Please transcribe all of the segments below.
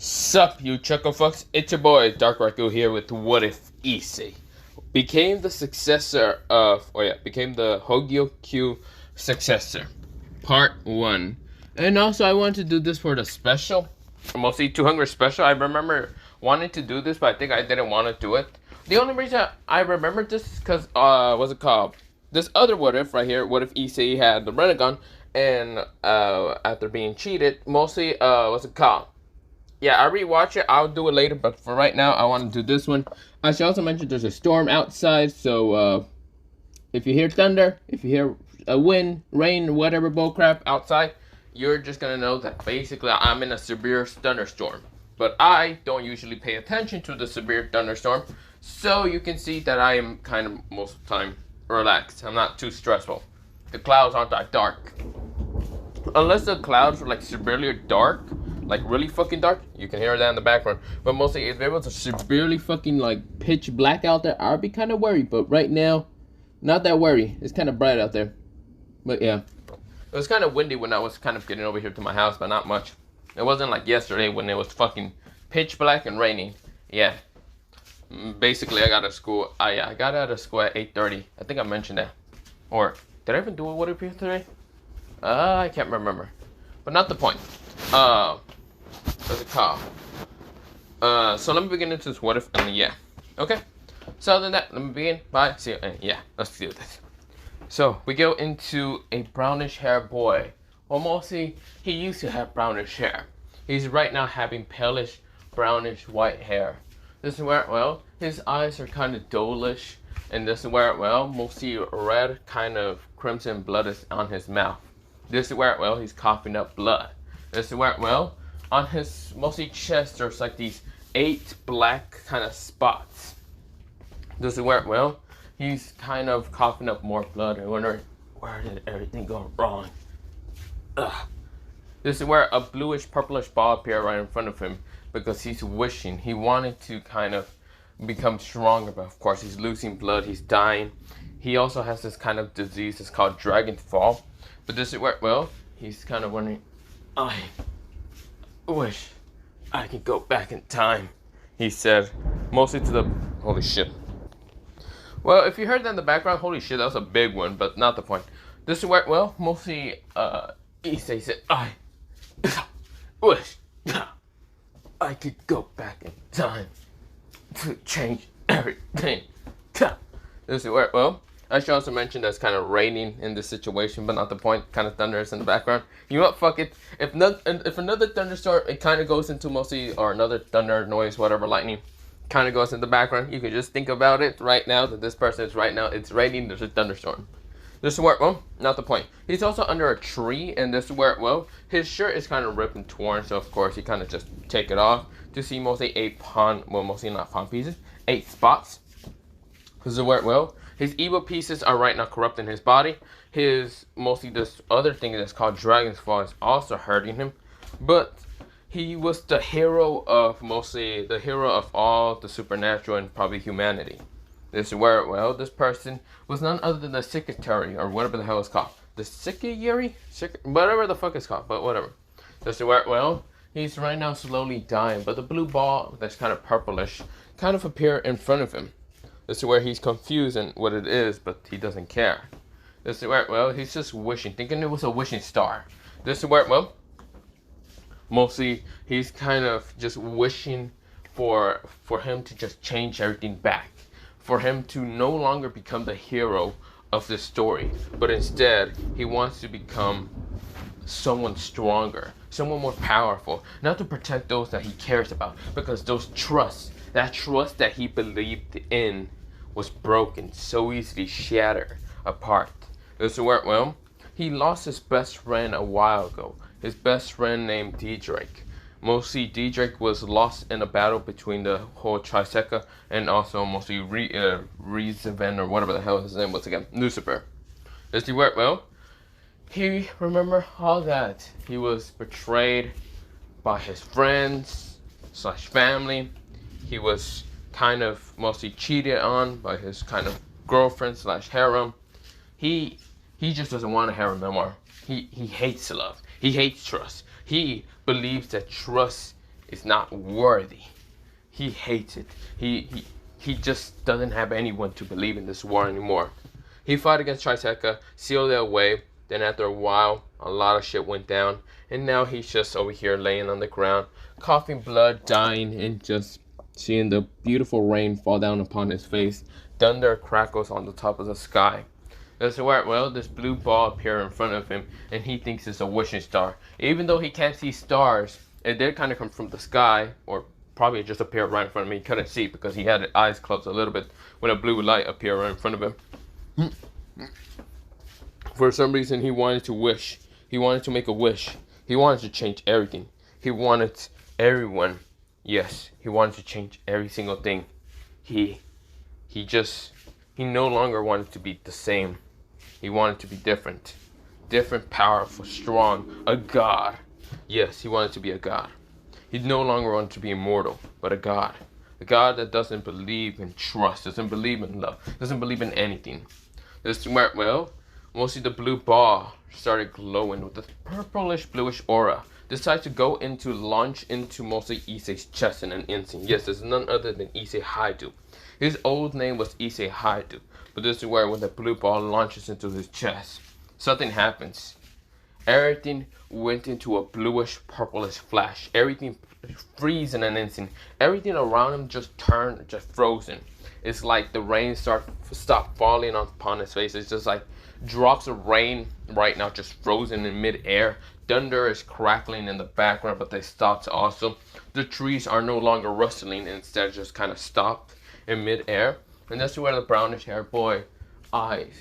Sup, you chuckle fucks? It's your boy Dark Raku here with What If Issei became the Hogyoku successor, part 1. And also, I wanted to do this for the special, mostly 200 special. I remember wanting to do this, but I think I didn't want to do it. The only reason I remembered this is because, what's it called? This other What If right here, What If Issei had the Renegon, and after being cheated, mostly, what's it called? Yeah, I'll rewatch it. I'll do it later, but for right now, I want to do this one. I should also mention there's a storm outside, so if you hear thunder, if you hear a wind, rain, whatever bullcrap outside, you're just gonna know that basically I'm in a severe thunderstorm. But I don't usually pay attention to the severe thunderstorm, so you can see that I am kind of most of the time relaxed. I'm not too stressful. The clouds aren't that dark. Unless the clouds were like severely dark, like really fucking dark, you can hear that in the background. But mostly if it was a severely fucking like pitch black out there, I'd be kind of worried. But right now, not that worried. It's kind of bright out there. But yeah, it was kind of windy when I was kind of getting over here to my house, but not much. It wasn't like yesterday when it was fucking pitch black and raining. Yeah, basically I got out of school. I got out of school at 8:30. I think I mentioned that. Or did I even do a what if yesterday? I can't remember. But not the point. What's it called? So let me begin into this what if and yeah. Okay? So other than that, let me begin by see you and yeah, let's do this. So we go into a brownish hair boy. Well, mostly he used to have brownish hair. He's right now having palish brownish white hair. This is where, well, his eyes are kind of dullish, and this is where, well, mostly red kind of crimson blood is on his mouth. This is where, well, he's coughing up blood. This is where, well, on his mostly chest, there's like these 8 black kind of spots. This is where, well, he's kind of coughing up more blood and wondering, where did everything go wrong? Ugh. This is where a bluish purplish ball appeared right in front of him because he's wishing. He wanted to kind of become stronger, but of course he's losing blood, he's dying. He also has this kind of disease, it's called dragon fall. But this is where, well, he's kind of wondering, I wish I could go back in time, he said, mostly to the, holy shit. Well, if you heard that in the background, holy shit, that was a big one, but not the point. This is where, well, mostly, Issei said, I wish I could go back in time to change everything. This is where, well, I should also mention that it's kind of raining in this situation, but not the point. Kind of thunderous in the background. You know what? Fuck it. If another thunderstorm, it kind of goes into mostly, or another thunder noise, whatever, lightning, kind of goes in the background. You can just think about it right now that this person is right now. It's raining. There's a thunderstorm. This is where, well, not the point. He's also under a tree, and this is where, well, his shirt is kind of ripped and torn, so of course he kind of just take it off to see mostly 8 mostly not pawn pieces, 8 spots. This is where, well, his evil pieces are right now corrupting his body. His, mostly this other thing that's called Dragon's Fall is also hurting him. But he was the hero of, mostly the hero of all the supernatural and probably humanity. This is where, well, this person was none other than the Successor, or whatever the hell it's called. The Successor? Whatever the fuck it's called, but whatever. This is where, well, he's right now slowly dying, but the blue ball that's kind of purplish kind of appeared in front of him. This is where he's confused in what it is, but he doesn't care. This is where, well, he's just wishing, thinking it was a wishing star. This is where, well, mostly he's kind of just wishing for him to just change everything back. For him to no longer become the hero of this story, but instead he wants to become someone stronger, someone more powerful, not to protect those that he cares about, because that trust that he believed in was broken, so easily shattered apart. This is where, well, he lost his best friend a while ago, his best friend named Drake. Mostly, Drake was lost in a battle between the whole Triseca and also mostly Rezeven, or whatever the hell his name was again, Lucifer. This is where, well, he remember all that. He was betrayed by his friends / family. He was kind of mostly cheated on by his kind of girlfriend / harem. He just doesn't want a harem no more. He hates love. He hates trust. He believes that trust is not worthy. He hates it. He just doesn't have anyone to believe in this war anymore. He fought against Triseka, sealed it away. Then after a while, a lot of shit went down, and now he's just over here laying on the ground, coughing blood, dying, and just seeing the beautiful rain fall down upon his face. Thunder crackles on the top of the sky. That's where, well, this blue ball appears in front of him, and he thinks it's a wishing star. Even though he can't see stars, it did kind of come from the sky, or probably just appeared right in front of him. He couldn't see because he had his eyes closed a little bit when a blue light appeared right in front of him. For some reason, he wanted to wish. He wanted to make a wish. He wanted to change everything. He wanted everyone. Yes, he wanted to change every single thing. He no longer wanted to be the same. He wanted to be different. Different, powerful, strong, a god. Yes, he wanted to be a god. He no longer wanted to be immortal, but a god. A god that doesn't believe in trust, doesn't believe in love, doesn't believe in anything. This where, well, mostly the blue ball started glowing with a purplish bluish aura. Decided to launch into mostly Issei's chest in an instant. Yes, there's none other than Issei Haidu. His old name was Issei Haidu, but this is where when the blue ball launches into his chest, something happens. Everything went into a bluish purplish flash. Everything freezed in an instant. Everything around him just turned, just frozen. It's like the rain stopped falling upon his face. It's just like drops of rain right now, just frozen in mid-air. Thunder is crackling in the background, but they stopped also. The trees are no longer rustling, instead just kind of stopped in mid-air. And that's where the brownish haired boy eyes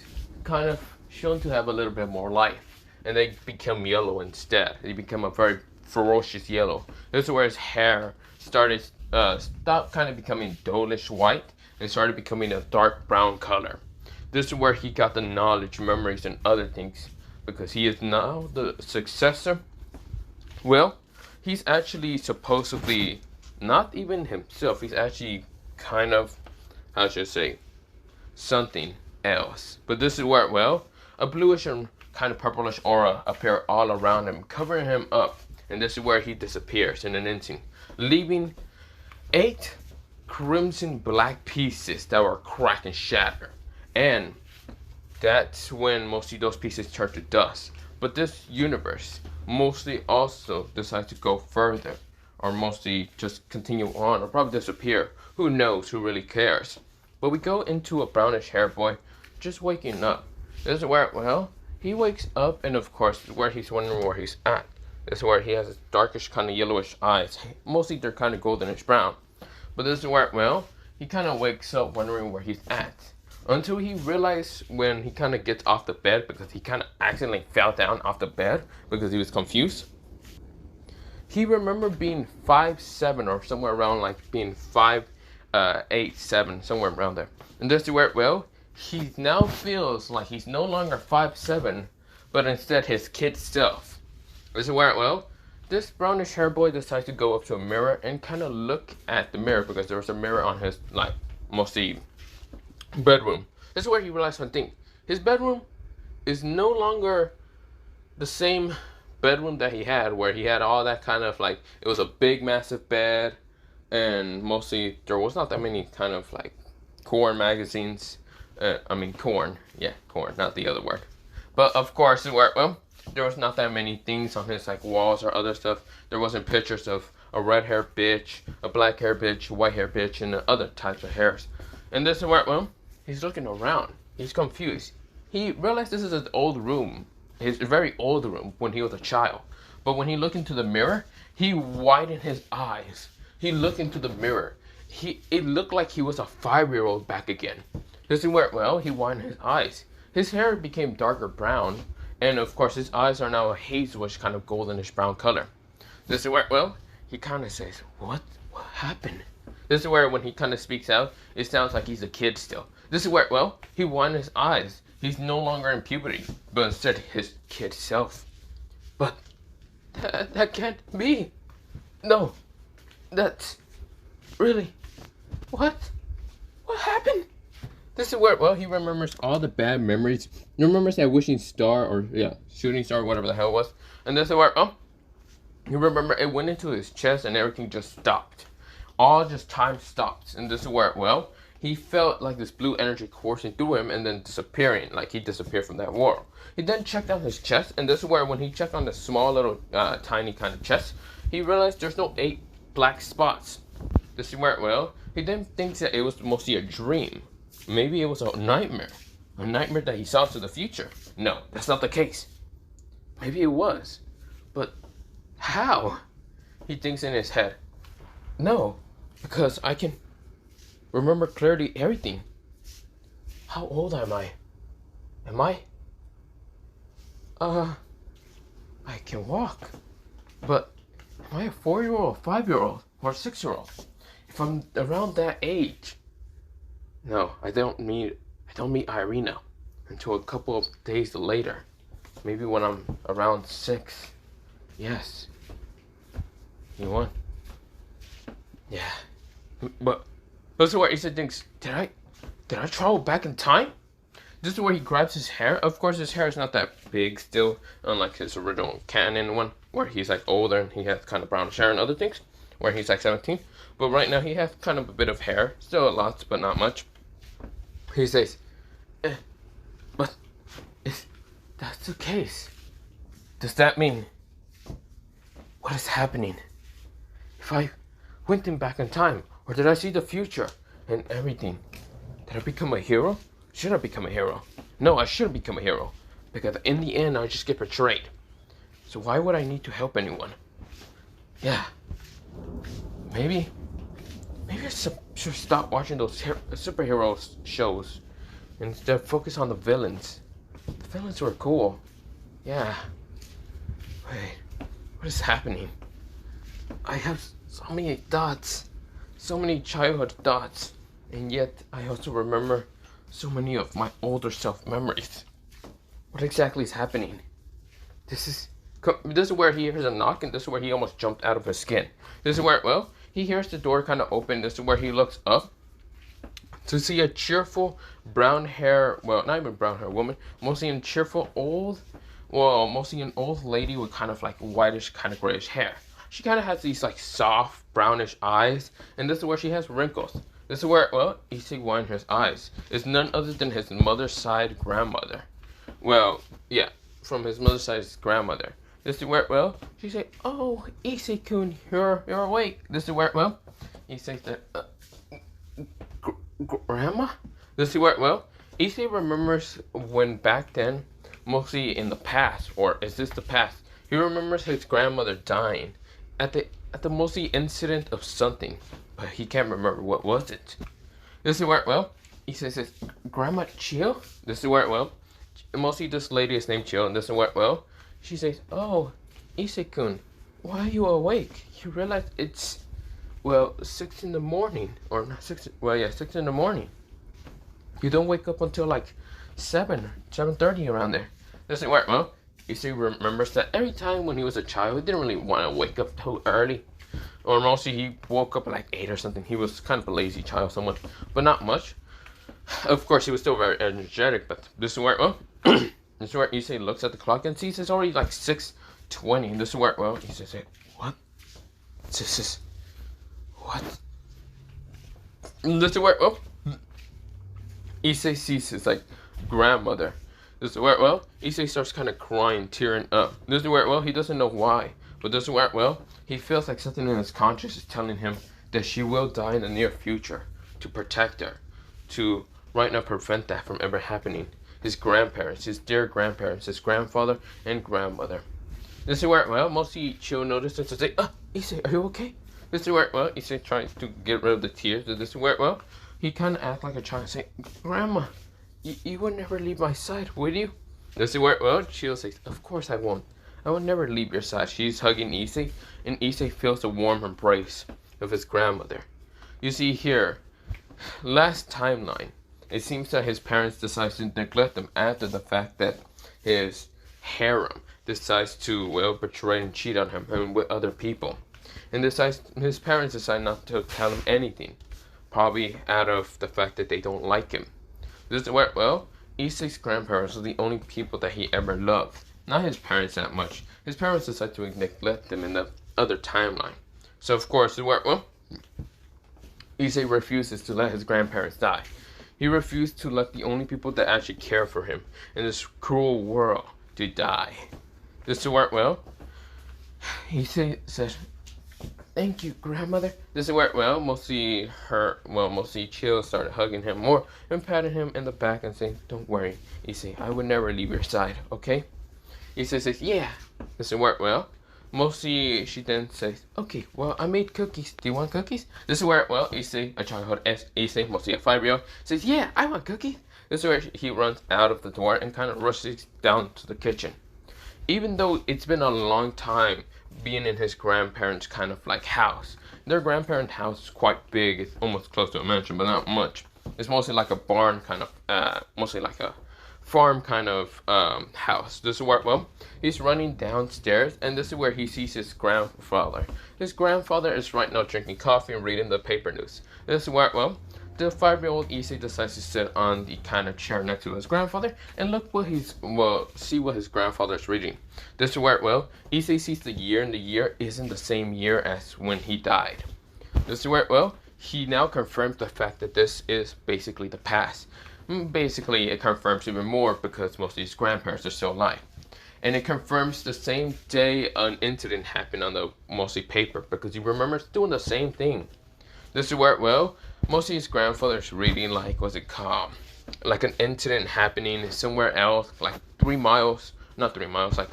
kind of shown to have a little bit more life. And they become yellow instead. They become a very ferocious yellow. This is where his hair stopped kind of becoming dullish white and started becoming a dark brown color. This is where he got the knowledge, memories, and other things, because he is now the successor. Well, he's actually supposedly not even himself. He's actually kind of, how should I say, something else. But this is where, well, a bluish and kind of purplish aura appear all around him, covering him up. And this is where he disappears in an instant, leaving 8 crimson black pieces that were cracked and shattered. And that's when mostly those pieces turn to dust. But this universe mostly also decides to go further, or mostly just continue on, or probably disappear. Who knows? Who really cares? But we go into a brownish hair boy just waking up. This is where, well, he wakes up, and of course, where he's wondering where he's at. This is where he has his darkish, kind of yellowish eyes. Mostly they're kind of goldenish brown. But this is where, well, he kind of wakes up wondering where he's at. Until he realized when he kind of gets off the bed, because he kind of accidentally fell down off the bed because he was confused. He remembered being 5'7", or somewhere around like being 5'8", 7", somewhere around there. And this is where, well, he now feels like he's no longer 5'7", but instead his kid self. This is where, well, this brownish hair boy decides to go up to a mirror and kind of look at the mirror, because there was a mirror on his, like, mostly bedroom. This is where he realized one thing. His bedroom is no longer the same bedroom that he had, where he had all that kind of like, it was a big massive bed, and mostly there was not that many kind of like corn magazines. Corn, not the other word. But of course, where, well, there was not that many things on his like walls or other stuff. There wasn't pictures of a red hair bitch, a black hair bitch, a white hair bitch, and other types of hairs. And this is where, well, he's looking around. He's confused. He realized this is his old room. His very old room when he was a child. But when he looked into the mirror, he widened his eyes. He looked into the mirror. It looked like he was a 5-year-old back again. This is where, well, he widened his eyes. His hair became darker brown. And of course, his eyes are now a hazelish kind of goldenish brown color. This is where, well, he kind of says, what happened? This is where when he kind of speaks out, it sounds like he's a kid still. This is where, well, he widened his eyes. He's no longer in puberty, but instead his kid self. But that can't be. No, that's really, what happened? This is where, well, he remembers all the bad memories. He remembers that wishing star, or yeah, shooting star, whatever the hell it was. And this is where, You remember it went into his chest and everything just stopped. All just time stopped. And this is where, well, he felt like this blue energy coursing through him and then disappearing, like he disappeared from that world. He then checked on his chest, and this is where when he checked on the small little tiny kind of chest, he realized there's no 8 black spots. This is where, well, he then thinks that it was mostly a dream. Maybe it was a nightmare that he saw to the future. No, that's not the case. Maybe it was, but how? He thinks in his head. No, because I can remember clearly everything. How old am I? I can walk. But am I a 4-year-old, 5-year-old, or a 6-year-old? If I'm around that age. No, I don't meet Irina until a couple of days later. Maybe when I'm around 6. Yes. You won. Yeah. But this is where Issei thinks, did I travel back in time? This is where he grabs his hair. Of course, his hair is not that big still, unlike his original canon one, where he's like older and he has kind of brownish hair and other things, where he's like 17. But right now he has kind of a bit of hair, still a lot, but not much. He says, but if that's the case, does that mean what is happening? If I went back in time, or did I see the future and everything? Did I become a hero? Should I become a hero? No, I shouldn't become a hero, because in the end I just get betrayed. So why would I need to help anyone? Yeah, maybe I should stop watching those superhero shows and instead focus on the villains. The villains were cool. Yeah. Wait, what is happening? I have so many thoughts, so many childhood thoughts, and yet I also remember so many of my older self memories. What exactly is happening? This is where he hears a knock, and this is where he almost jumped out of his skin. This is where, well, he hears the door kind of open. This is where he looks up to see a cheerful brown hair, well, not even brown hair woman, mostly an old lady with kind of like whitish, kind of grayish hair. She kind of has these like soft brownish eyes, and this is where she has wrinkles. This is where, well, Issei Winehurst's eyes is none other than his mother's side grandmother. Well, yeah, from his mother's side grandmother. This is where, well, she said, "Oh, Issei-kun, you're awake." This is where, well, Issei said, "Grandma?" This is where, well, Issei remembers when back then, mostly in the past, or is this the past? He remembers his grandmother dying at the mostly incident of something, but he can't remember what was it. This is where, well, Issei says, "Grandma Chiyo?" This is where, well, mostly this lady is named Chiyo, and this is where, well, she says, "Oh, Issei-kun, why are you awake? You realize it's, well, 6 in the morning, or not 6, well, yeah, 6 in the morning. You don't wake up until like 7:30 around there." This is where, well, Issei remembers that every time when he was a child, he didn't really want to wake up too early. Or mostly he woke up at like 8 or something. He was kind of a lazy child somewhat, but not much. Of course, he was still very energetic, but this is where, well, this is where Issei looks at the clock and sees it's already like 6:20. This is where, well, Issei said, "What? This is, what?" And this is where, well, Issei sees his like grandmother. This is where, well, Issei starts kind of crying, tearing up. This is where, well, he doesn't know why, but this is where, well, he feels like something in his conscience is telling him that she will die in the near future to protect her, to right now prevent that from ever happening. His grandparents, his dear grandparents, his grandfather and grandmother. This is where, well, mostly she'll notice and say, "Issei, are you okay?" This is where, well, Issei tries to get rid of the tears. This is where, well, he kind of acts like a child, saying, "Grandma, you would never leave my side, would you?" This is where, well, she'll say, "Of course I won't. I will never leave your side." She's hugging Issei, and Issei feels the warm embrace of his grandmother. You see here, last timeline, it seems that his parents decide to neglect him after the fact that his harem decides to, well, betray and cheat on him and with other people. And his parents decide not to tell him anything, probably out of the fact that they don't like him. This is where, well, Issei's grandparents are the only people that he ever loved. not his parents that much. His parents decide to neglect him in the other timeline. So of course, Issei refuses to let his grandparents die. He refused to let the only people that actually care for him in this cruel world to die. This is where, Issei says, "Thank you, grandmother." This is where, mostly Chill started hugging him more and patting him in the back and saying, "Don't worry, Issei, I would never leave your side, okay?" Issei says, "Yeah." This is where, mostly she then says, "Okay, well, I made cookies. Do you want cookies?" This is where, Issei, a childhood Issei, mostly a 5-year-old, says, "Yeah, I want cookies." This is where he runs out of the door and kind of rushes down to the kitchen. Even though it's been a long time being in his grandparents' kind of like house. Their grandparents' house is quite big. It's almost close to a mansion, but not much. It's mostly like a barn kind of, mostly like a farm kind of house. This is where, he's running downstairs, and this is where he sees his grandfather. His grandfather is right now drinking coffee and reading the paper news. This is where, the 5-year-old Issei decides to sit on the kind of chair next to his grandfather and look see what his grandfather is reading. This is where, Issei sees the year, and the year isn't the same year as when he died. This is where, he now confirms the fact that this is basically the past. Basically, it confirms even more because most of his grandparents are still alive. And it confirms the same day an incident happened on the mostly paper because he remembers doing the same thing. This is where, mostly his grandfather's reading like an incident happening somewhere else, like 3 miles, not 3 miles, like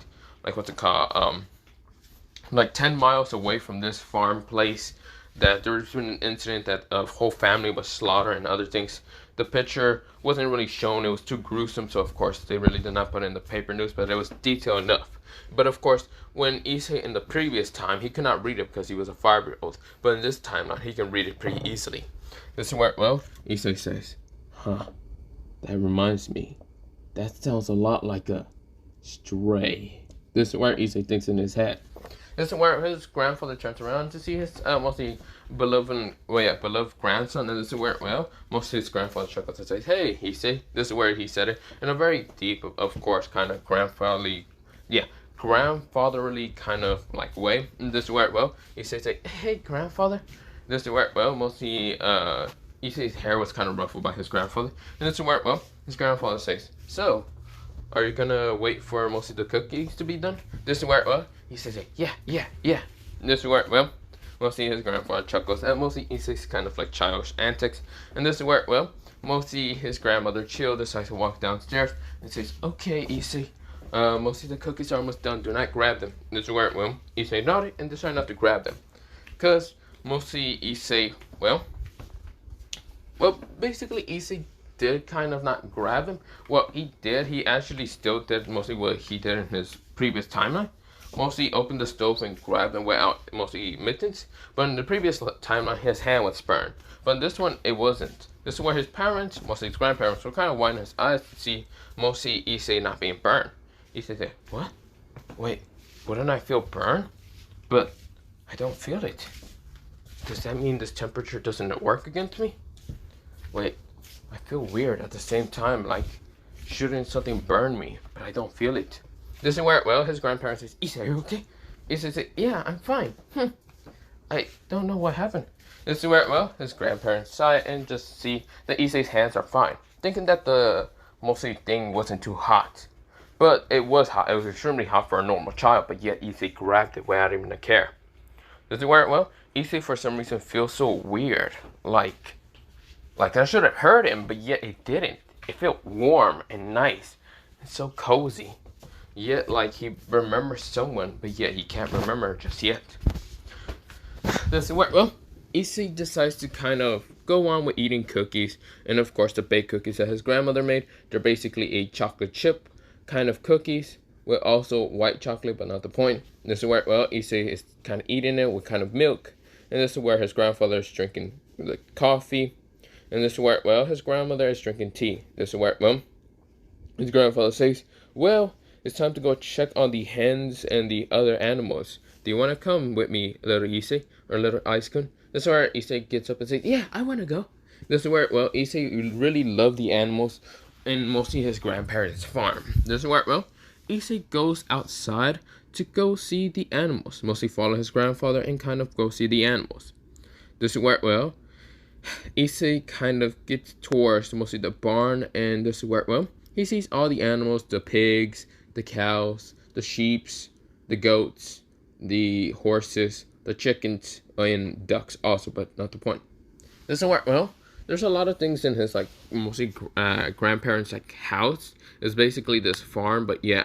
like 10 miles away from this farm place, that there's been an incident that a whole family was slaughtered and other things. The picture wasn't really shown, it was too gruesome, so of course they really did not put it in the paper news, but it was detailed enough. But of course, when Issei in the previous time, he could not read it because he was a 5-year-old, but in this timeline, he can read it pretty easily. This is where, Issei says, "Huh, that reminds me, that sounds a lot like a stray." This is where Issei thinks in his head. This is where his grandfather turns around to see his mostly beloved grandson, and this is where, mostly his grandfather chuckles and says, "Hey, Issei." This is where he said it in a very deep, of course, kind of grandfatherly kind of like way. And this is where, he says, like, "Hey, grandfather." This is where, mostly Issei's hair was kind of ruffled by his grandfather. And this is where, his grandfather says, "So, are you gonna wait for mostly the cookies to be done?" This is where, he says, like, yeah. This is where, mostly his grandfather chuckles at mostly Issei's kind of like childish antics. And this is where, mostly his grandmother Chill decides to walk downstairs and says, "Okay, Issei, mostly the cookies are almost done. Do not grab them." This is where, Issei nodded and decided not to grab them. Because mostly Issei, basically Issei did kind of not grab him. Well, he did. He actually still did mostly what he did in his previous timeline. Mostly opened the stove and grabbed and went out mostly mittens. But in the previous timeline, his hand was burned. But in this one, it wasn't. This is where his parents, mostly his grandparents, were kind of winding his eyes to see mostly Issei not being burned. Issei said, "What? Wait, wouldn't I feel burned? But I don't feel it. Does that mean this temperature doesn't work against me? Wait, I feel weird at the same time, like shouldn't something burn me, but I don't feel it." This is where, his grandparents says, "Issei, are you okay?" Issei says, "Yeah, I'm fine. I don't know what happened." This is where, his grandparents sigh and just see that Issei's hands are fine, thinking that the mostly thing wasn't too hot. But it was hot. It was extremely hot for a normal child, but yet Issei grabbed it without even a care. This is where, Issei for some reason feels so weird, like I should have heard him, but yet it didn't. It felt warm and nice and so cozy. Yet, like he remembers someone, but yet he can't remember just yet. This is where, Issei decides to kind of go on with eating cookies, and of course the baked cookies that his grandmother made. They're basically a chocolate chip kind of cookies with also white chocolate, but not the point. This is where, Issei is kind of eating it with kind of milk, and this is where his grandfather is drinking the coffee. And this is where, his grandmother is drinking tea. This is where, his grandfather says, "Well, it's time to go check on the hens and the other animals. Do you want to come with me, little Issei, or little Ice-kun?" This is where Issei gets up and says, "Yeah, I want to go." This is where, Issei really loved the animals and mostly his grandparents' farm. This is where, Issei goes outside to go see the animals, mostly follow his grandfather and kind of go see the animals. This is where, well, Issei kind of gets towards mostly the barn, and this is where, well, he sees all the animals, the pigs, the cows, the sheeps, the goats, the horses, the chickens, and ducks also, but not the point. This is where, well, there's a lot of things in his, like, mostly grandparents' like house. It's basically this farm, but yeah.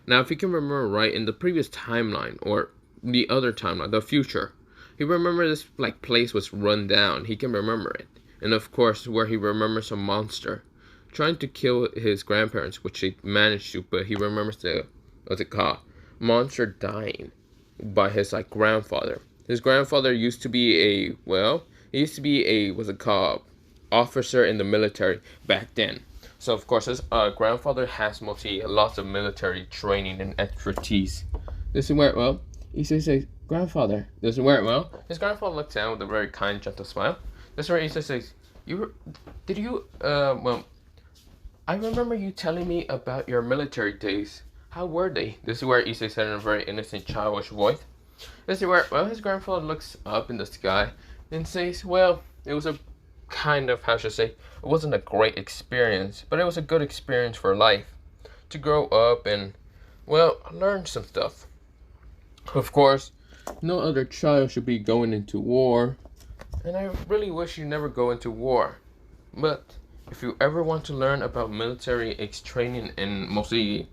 Now, if you can remember right, in the previous timeline, or the other timeline, the future, he remembers this, like, place was run down. He can remember it. And, of course, where he remembers a monster trying to kill his grandparents, which he managed to, but he remembers the, what's it called, monster dying by his, like, grandfather. His grandfather used to be a, well, he used to be a, what's it called, officer in the military back then. So, of course, his grandfather has mostly lots of military training and expertise. This is where, well, he says, grandfather, this is where, well, his grandfather looks down with a very kind, gentle smile. This is where he says, well, I remember you telling me about your military days. How were they? This is where Issei said in a very innocent, childish voice. This is where, well, his grandfather looks up in the sky and says, well, it was a kind of, how should I say, it wasn't a great experience, but it was a good experience for life. To grow up and, well, learn some stuff. Of course, no other child should be going into war, and I really wish you never go into war. But if you ever want to learn about military training and mostly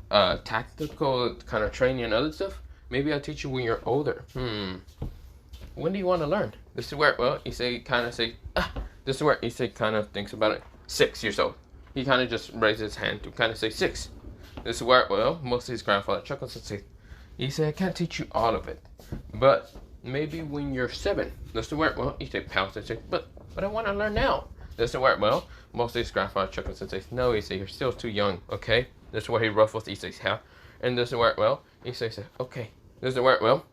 tactical kind of training and other stuff, maybe I'll teach you when you're older. When do you want to learn? This is where, well, Issei kind of say, this is where Issei kind of thinks about it. 6 years old. He kind of just raises his hand to kind of say 6. This is where, well, mostly his grandfather chuckles and says, Issei, I can't teach you all of it, but maybe when you're 7. This is where, well, Issei pouts and says, but I want to learn now. This is where, well, mostly his grandfather chuckles and says, no, Issei, you're still too young, okay? This is where he ruffles Issei's hair. And this is where, well, Issei says, okay. This is where, well,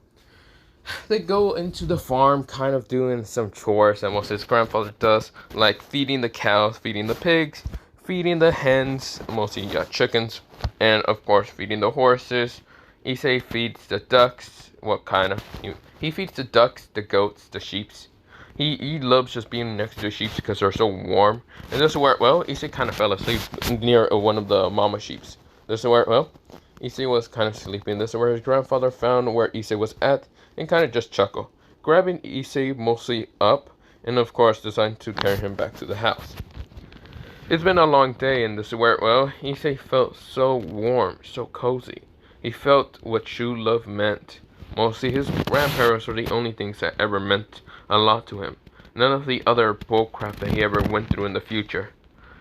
they go into the farm kind of doing some chores that most his grandfather does, like feeding the cows, feeding the pigs, feeding the hens, mostly chickens, and of course feeding the horses. Issei feeds the ducks. What kind of? He feeds the ducks, the goats, the sheeps. He loves just being next to the sheep because they're so warm. And this is where, well, Issei kind of fell asleep near one of the mama sheeps. This is where, well, Issei was kind of sleeping. This is where his grandfather found where Issei was at and kind of just chuckled, grabbing Issei mostly up and of course decided to carry him back to the house. It's been a long day, and this is where, well, Issei felt so warm, so cozy. He felt what true love meant. Mostly his grandparents were the only things that ever meant a lot to him. None of the other bullcrap that he ever went through in the future.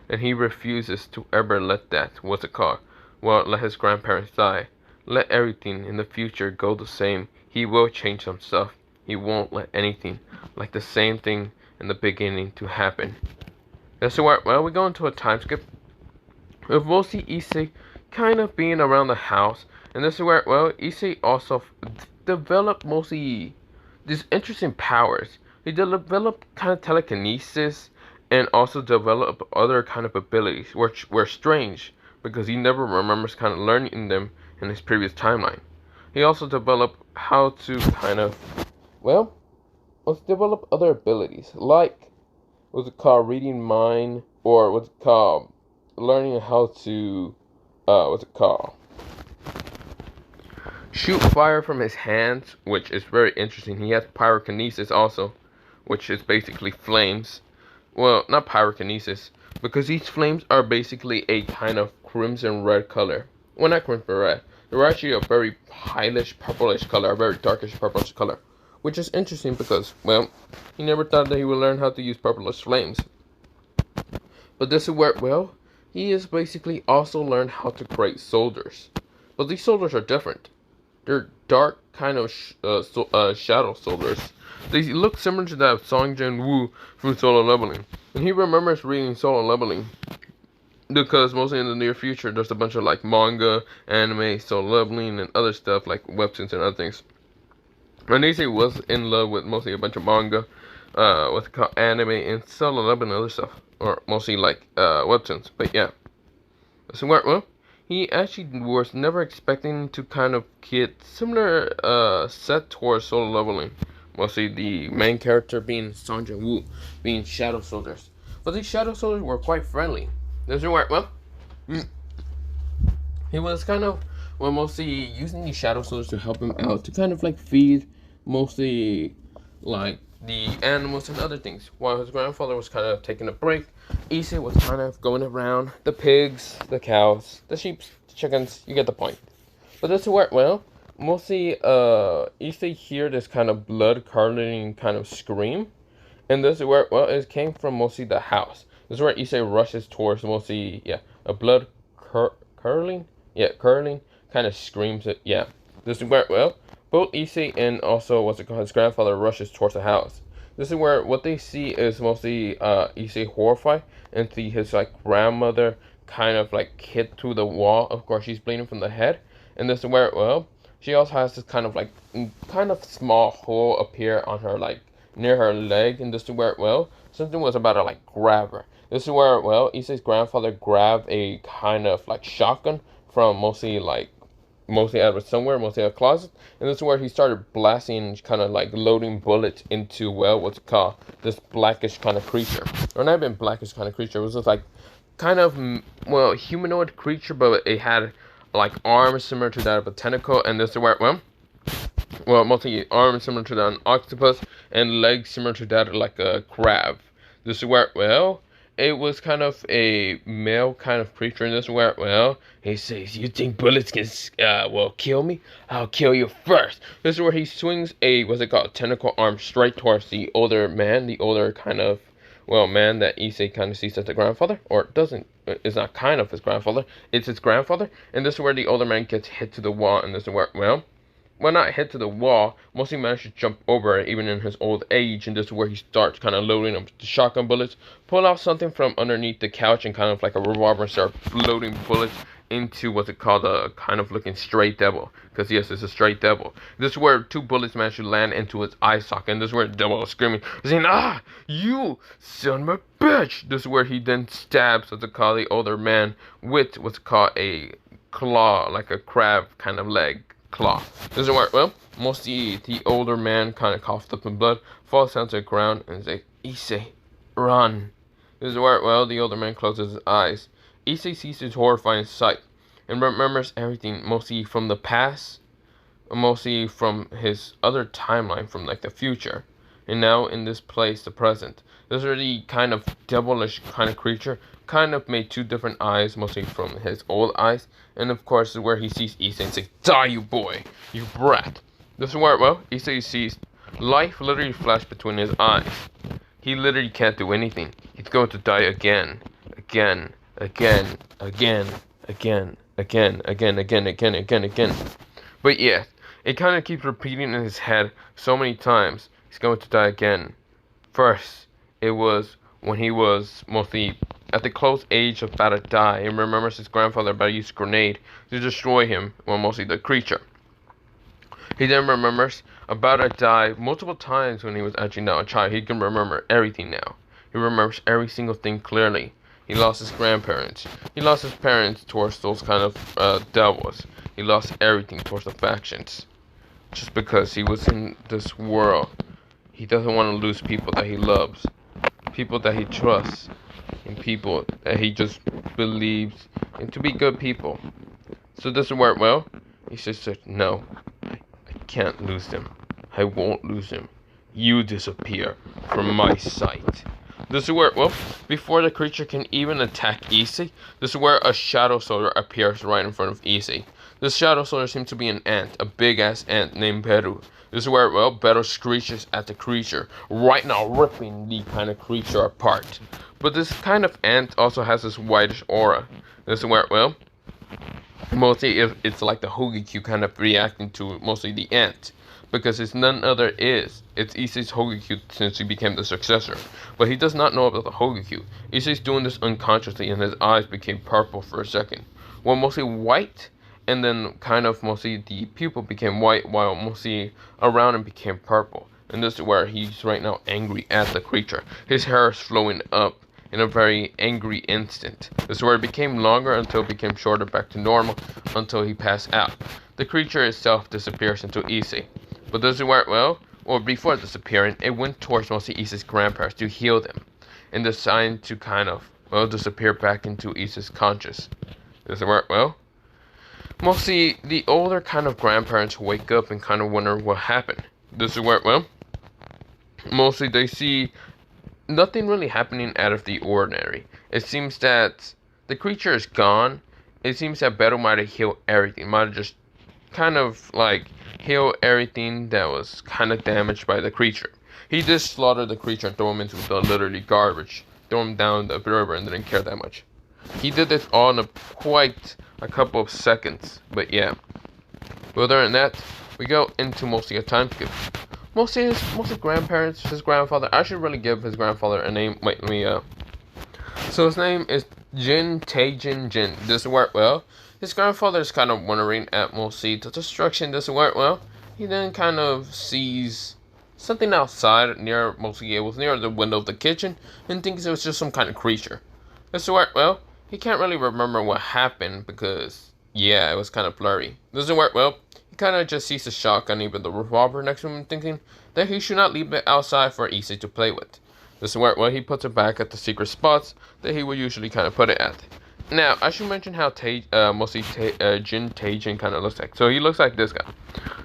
And he refuses to ever let that, what's it called? Well, let his grandparents die. Let everything in the future go the same. He will change some stuff. He won't let anything like the same thing in the beginning to happen. And so, well, we go into a time skip of mostly Issei kind of being around the house. And this is where, well, Issei also developed mostly these interesting powers. He developed kind of telekinesis and also developed other kind of abilities, which were strange because he never remembers kind of learning them in his previous timeline. He also developed how to kind of, well, let's develop other abilities, like, what's it called, reading mind, or what's it called, learning how to, shoot fire from his hands, which is very interesting. He has pyrokinesis also, which is basically flames. Well, not pyrokinesis, because these flames are basically a kind of crimson red color. Well, not crimson red. They're actually a very palish purplish color, a very darkish purplish color. Which is interesting because, well, he never thought that he would learn how to use purplish flames. But this is where, well, he has basically also learned how to create soldiers. But these soldiers are different. They're dark kind of shadow soldiers. They look similar to that of Song Jin-woo from Solo Leveling. And he remembers reading Solo Leveling because mostly in the near future there's a bunch of like manga, anime, Solo Leveling, and other stuff like webtoons and other things. And Issei was in love with mostly a bunch of manga, what's it called, anime, and Solo Leveling and other stuff. Or mostly like webtoons. But yeah. So well, he actually was never expecting to kind of get similar set towards solo leveling. Mostly the main character being Song Woo, being Shadow Soldiers. But these Shadow Soldiers were quite friendly. This is where, well, he was kind of, well, mostly using the Shadow Soldiers to help him out, to kind of like feed mostly like the animals and other things. While his grandfather was kind of taking a break, Issei was kind of going around the pigs, the cows, the sheep, the chickens, you get the point. But this is where, well, mostly Issei heard this kind of blood curdling kind of scream. And this is where, well, it came from mostly the house. This is where Issei rushes towards mostly, yeah, a blood curling? Yeah, curling kind of screams it, yeah. This is where, well, both Issei and also, what's it called, his grandfather rushes towards the house. This is where what they see is mostly Issei horrified and see his, like, grandmother kind of, like, hit through the wall. Of course, she's bleeding from the head. And this is where, well, she also has this kind of small hole appear on her, like, near her leg. And this is where, well, something was about to, like, grab her. This is where, well, Issei's grandfather grabbed a kind of, like, shotgun from mostly out of somewhere, mostly a closet. And this is where he started blasting, kind of like loading bullets into, well, what's it called, this blackish kind of creature. Or not even blackish kind of creature, it was just like, kind of, well, humanoid creature, but it had, like, arms similar to that of a tentacle. And this is where, well, mostly arms similar to that of an octopus, and legs similar to that of, like, a crab. This is where, well, it was kind of a male kind of creature, and this is where, well, he says, you think bullets can, well, kill me? I'll kill you first. This is where he swings a, what's it called, tentacle arm straight towards the older man, the older kind of, well, man that Issei kind of sees as the grandfather, or doesn't, it's not kind of his grandfather, it's his grandfather. And this is where the older man gets hit to the wall, and this is where, well, not hit to the wall, mostly managed to jump over it even in his old age. And this is where he starts kind of loading up the shotgun bullets, pull out something from underneath the couch and kind of like a revolver and start loading bullets into what's it called, a kind of looking straight devil. Because yes, it's a straight devil. This is where 2 bullets managed to land into its eye socket. And this is where the devil is screaming, saying, ah, you son of a bitch. This is where he then stabs, what's it called, the older man with what's called a claw, like a crab kind of leg. Claw. This is where, well, mostly the older man kind of coughed up in blood, falls down to the ground, and says, Issei, run. This is where, well, the older man closes his eyes. Issei sees his horrifying sight and remembers everything, mostly from the past, mostly from his other timeline, from like the future, and now in this place, the present. This is the kind of devilish kind of creature, kind of made 2 different eyes, mostly from his old eyes. And of course, is where he sees Issei and says, die, you boy, you brat. This is where, well, Issei sees life literally flash between his eyes. He literally can't do anything. He's going to die again, again, again, again, again, again, again, again, again, again, again. But yeah, it kind of keeps repeating in his head so many times. He's going to die again. First, it was when he was mostly at the close age of about to die, and remembers his grandfather about to use a grenade to destroy him, well, mostly the creature. He then remembers about to die multiple times when he was actually now a child. He can remember everything now. He remembers every single thing clearly. He lost his grandparents. He lost his parents towards those kind of devils. He lost everything towards the factions. Just because he was in this world. He doesn't want to lose people that he loves. People that he trusts. And people that he just believes in to be good people. So this is where, well, he just said, no, I can't lose them. I won't lose him. You disappear from my sight. This is where, well, before the creature can even attack Issei, this is where a shadow soldier appears right in front of Issei. This shadow soldier seems to be an ant, a big-ass ant named Beru. This is where, well, Beru screeches at the creature, right now ripping the kind of creature apart. But this kind of ant also has this whitish aura. This is where, well, mostly it's like the Hogyoku kind of reacting to mostly the ant. Because it's none other it's Issei's Hogyoku since he became the successor. But he does not know about the Hogyoku. Issei's doing this unconsciously and his eyes became purple for a second. Well, mostly white, and then kind of mostly the pupil became white while mostly around him became purple. And this is where he's right now angry at the creature. His hair is flowing up in a very angry instant. This is where it became longer until it became shorter back to normal until he passed out. The creature itself disappears into Issei. But does it work well? Or before disappearing, it went towards mostly Issei's grandparents to heal them and decided to kind of, well, disappear back into Issei's conscious. Does it work well? Mostly the older kind of grandparents wake up and kind of wonder what happened. Does it work well? Mostly they see nothing really happening out of the ordinary. It seems that the creature is gone. It seems that Beto might have healed everything. Might have just kind of like healed everything that was kind of damaged by the creature. He just slaughtered the creature and threw him into the literally garbage. Threw him down the river and didn't care that much. He did this all in quite a couple of seconds. But yeah. Other than that, we go into mostly a time skip. Mostly grandparents, his grandfather. I should really give his grandfather a name. Wait, let me So his name is Jin Taejin Jin. Does it work well? His grandfather is kind of wondering at mostly the destruction. Does it work well? He then kind of sees something outside near mostly it was near the window of the kitchen and thinks it was just some kind of creature. Does it work well? He can't really remember what happened because yeah, it was kind of blurry. Does it work well? He kind of just sees the shotgun, even the revolver next to him, thinking that he should not leave it outside for Issei to play with. This is where he puts it back at the secret spots that he would usually kind of put it at. Now, I should mention how Jin Taejin kind of looks like. So he looks like this guy.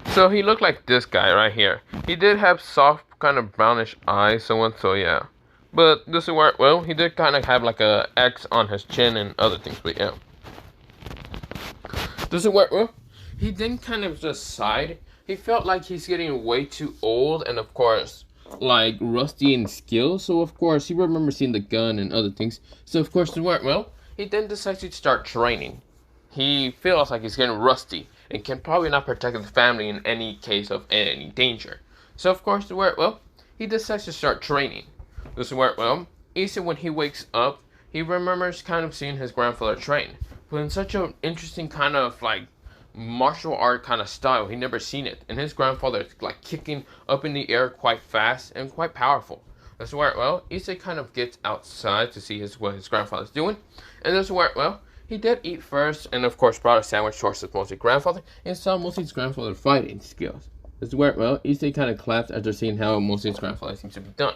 So he looked like this guy right here. He did have soft kind of brownish eyes, so yeah. But this is where, well, he did kind of have like a X on his chin and other things, but yeah. This is where, well, he then kind of just sighed. He felt like he's getting way too old and, of course, like rusty in skills. So, of course, he remembers seeing the gun and other things. So, of course, well, he then decides to start training. He feels like he's getting rusty and can probably not protect his family in any case of any danger. So, of course, well, he decides to start training. This is where, well, Issei, when he wakes up, he remembers kind of seeing his grandfather train. But in such an interesting kind of like martial art kind of style, he never seen it. And his grandfather is like kicking up in the air quite fast and quite powerful. That's where, well, Issei kind of gets outside to see what his grandfather's doing. And that's where, well, he did eat first and of course brought a sandwich towards his mostly grandfather and saw mostly his grandfather's fighting skills. This is where, well, Issei kind of claps after seeing how mostly his grandfather seems to be done.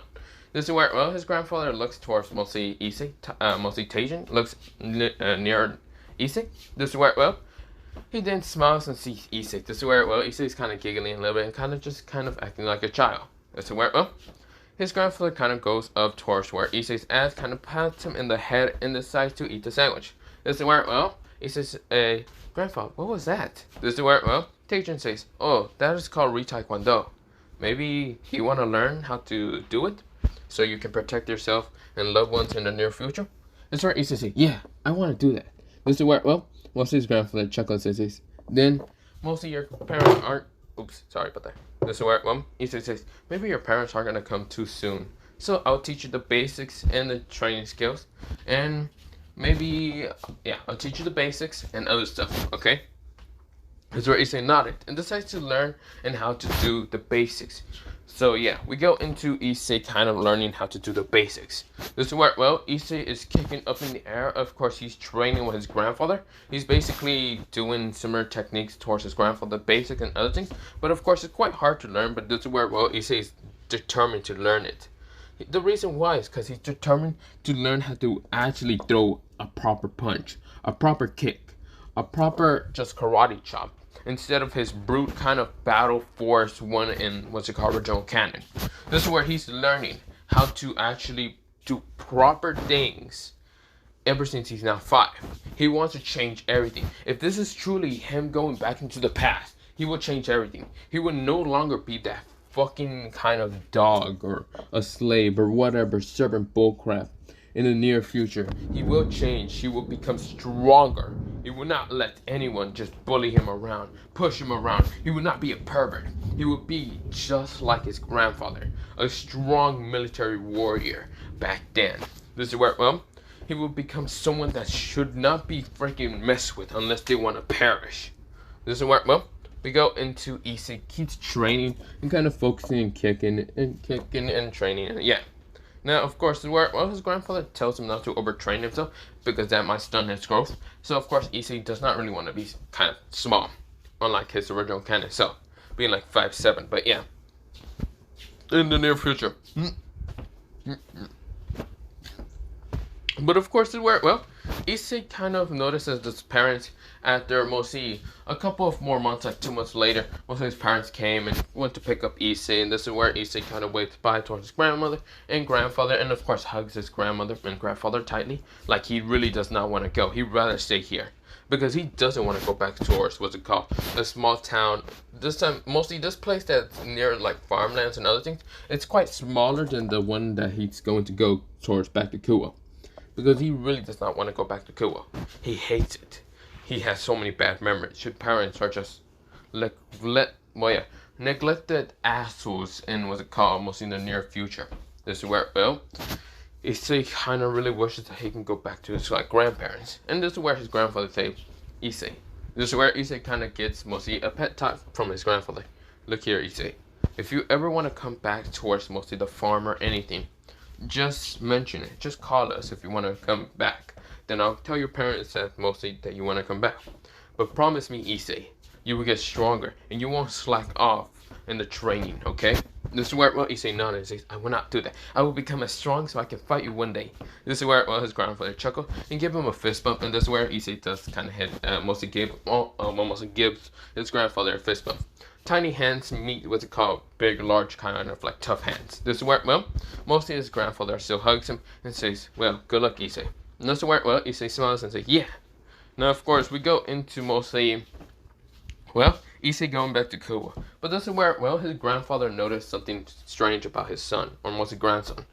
This is where, well, his grandfather looks towards mostly Issei, mostly Taejin, looks near Issei. This is where, well, he then smiles and sees Issei. This is where, well, Issei's kind of giggling a little bit and kind of acting like a child. This is where, well, his grandfather kind of goes up towards where Issei's ass kind of pats him in the head and decides to eat the sandwich. This is where, well, Issei's, grandfather, what was that? This is where, well, Taejin says, oh, that is called re-taekwondo. Maybe you want to learn how to do it so you can protect yourself and loved ones in the near future? This is where Issei says, yeah, I want to do that. This is where, well, mostly his grandfather chuckles and says, then mostly your parents aren't, oops, sorry about that. This is where, well, Issei says, maybe your parents aren't going to come too soon. So I'll teach you the basics and the training skills. And maybe, yeah, I'll teach you the basics and other stuff, okay? This is where Issei nodded and decides to learn and how to do the basics. So yeah, we go into Issei kind of learning how to do the basics. This is where, well, Issei is kicking up in the air. Of course, he's training with his grandfather. He's basically doing similar techniques towards his grandfather, basic and other things. But of course, it's quite hard to learn. But this is where, well, Issei is determined to learn it. The reason why is because he's determined to learn how to actually throw a proper punch, a proper kick, a proper just karate chop, instead of his brute kind of battle force one in what's it called, original canon. This is where he's learning how to actually do proper things ever since he's now 5. He wants to change everything. If this is truly him going back into the past, he will change everything. He will no longer be that fucking kind of dog or a slave or whatever servant bullcrap. In the near future, he will change. He will become stronger. He will not let anyone just bully him around, push him around. He will not be a pervert. He will be just like his grandfather, a strong military warrior back then. This is where, well, he will become someone that should not be freaking messed with unless they want to perish. This is where, well, we go into Issei keeps training and kind of focusing and kicking and training. And yeah. Now, of course, where his grandfather tells him not to overtrain himself because that might stunt his growth. So, of course, Issei does not really want to be kind of small, unlike his original canon self, being like 5'7". But yeah, in the near future. But of course, Issei kind of notices his parents after mostly a couple of more months, like 2 months later. Most of his parents came and went to pick up Issei, and this is where Issei kind of waves bye towards his grandmother and grandfather, and of course hugs his grandmother and grandfather tightly, like he really does not want to go. He'd rather stay here because he doesn't want to go back towards what's it called, a small town. This time, mostly this place that's near like farmlands and other things. It's quite smaller than the one that he's going to go towards back to Kuwa. Because he really does not want to go back to Kuwa. He hates it. He has so many bad memories. His parents are just neglected assholes in what's it called, almost in the near future. This is where, Issei kind of really wishes that he can go back to his like grandparents. And this is where his grandfather says, Issei. This is where Issei kind of gets mostly a pet talk from his grandfather. Look here, Issei. If you ever want to come back towards mostly the farm or anything, just mention it. Just call us if you want to come back. Then I'll tell your parents that mostly that you want to come back. But promise me, Issei, you will get stronger and you won't slack off in the training, okay? This is where Issei nodded and says, I will not do that. I will become as strong so I can fight you one day. This is where his grandfather chuckled and give him a fist bump, and this is where Issei does kind of hit mostly gives his grandfather a fist bump. Tiny hands meet what's it called big, large, kind of like tough hands. This is where, mostly his grandfather still hugs him and says, well, good luck, Issei. And this is where, Issei smiles and says, yeah. Now, of course, we go into mostly, Issei going back to Kuwa. But this is where, his grandfather noticed something strange about his son, or mostly grandson.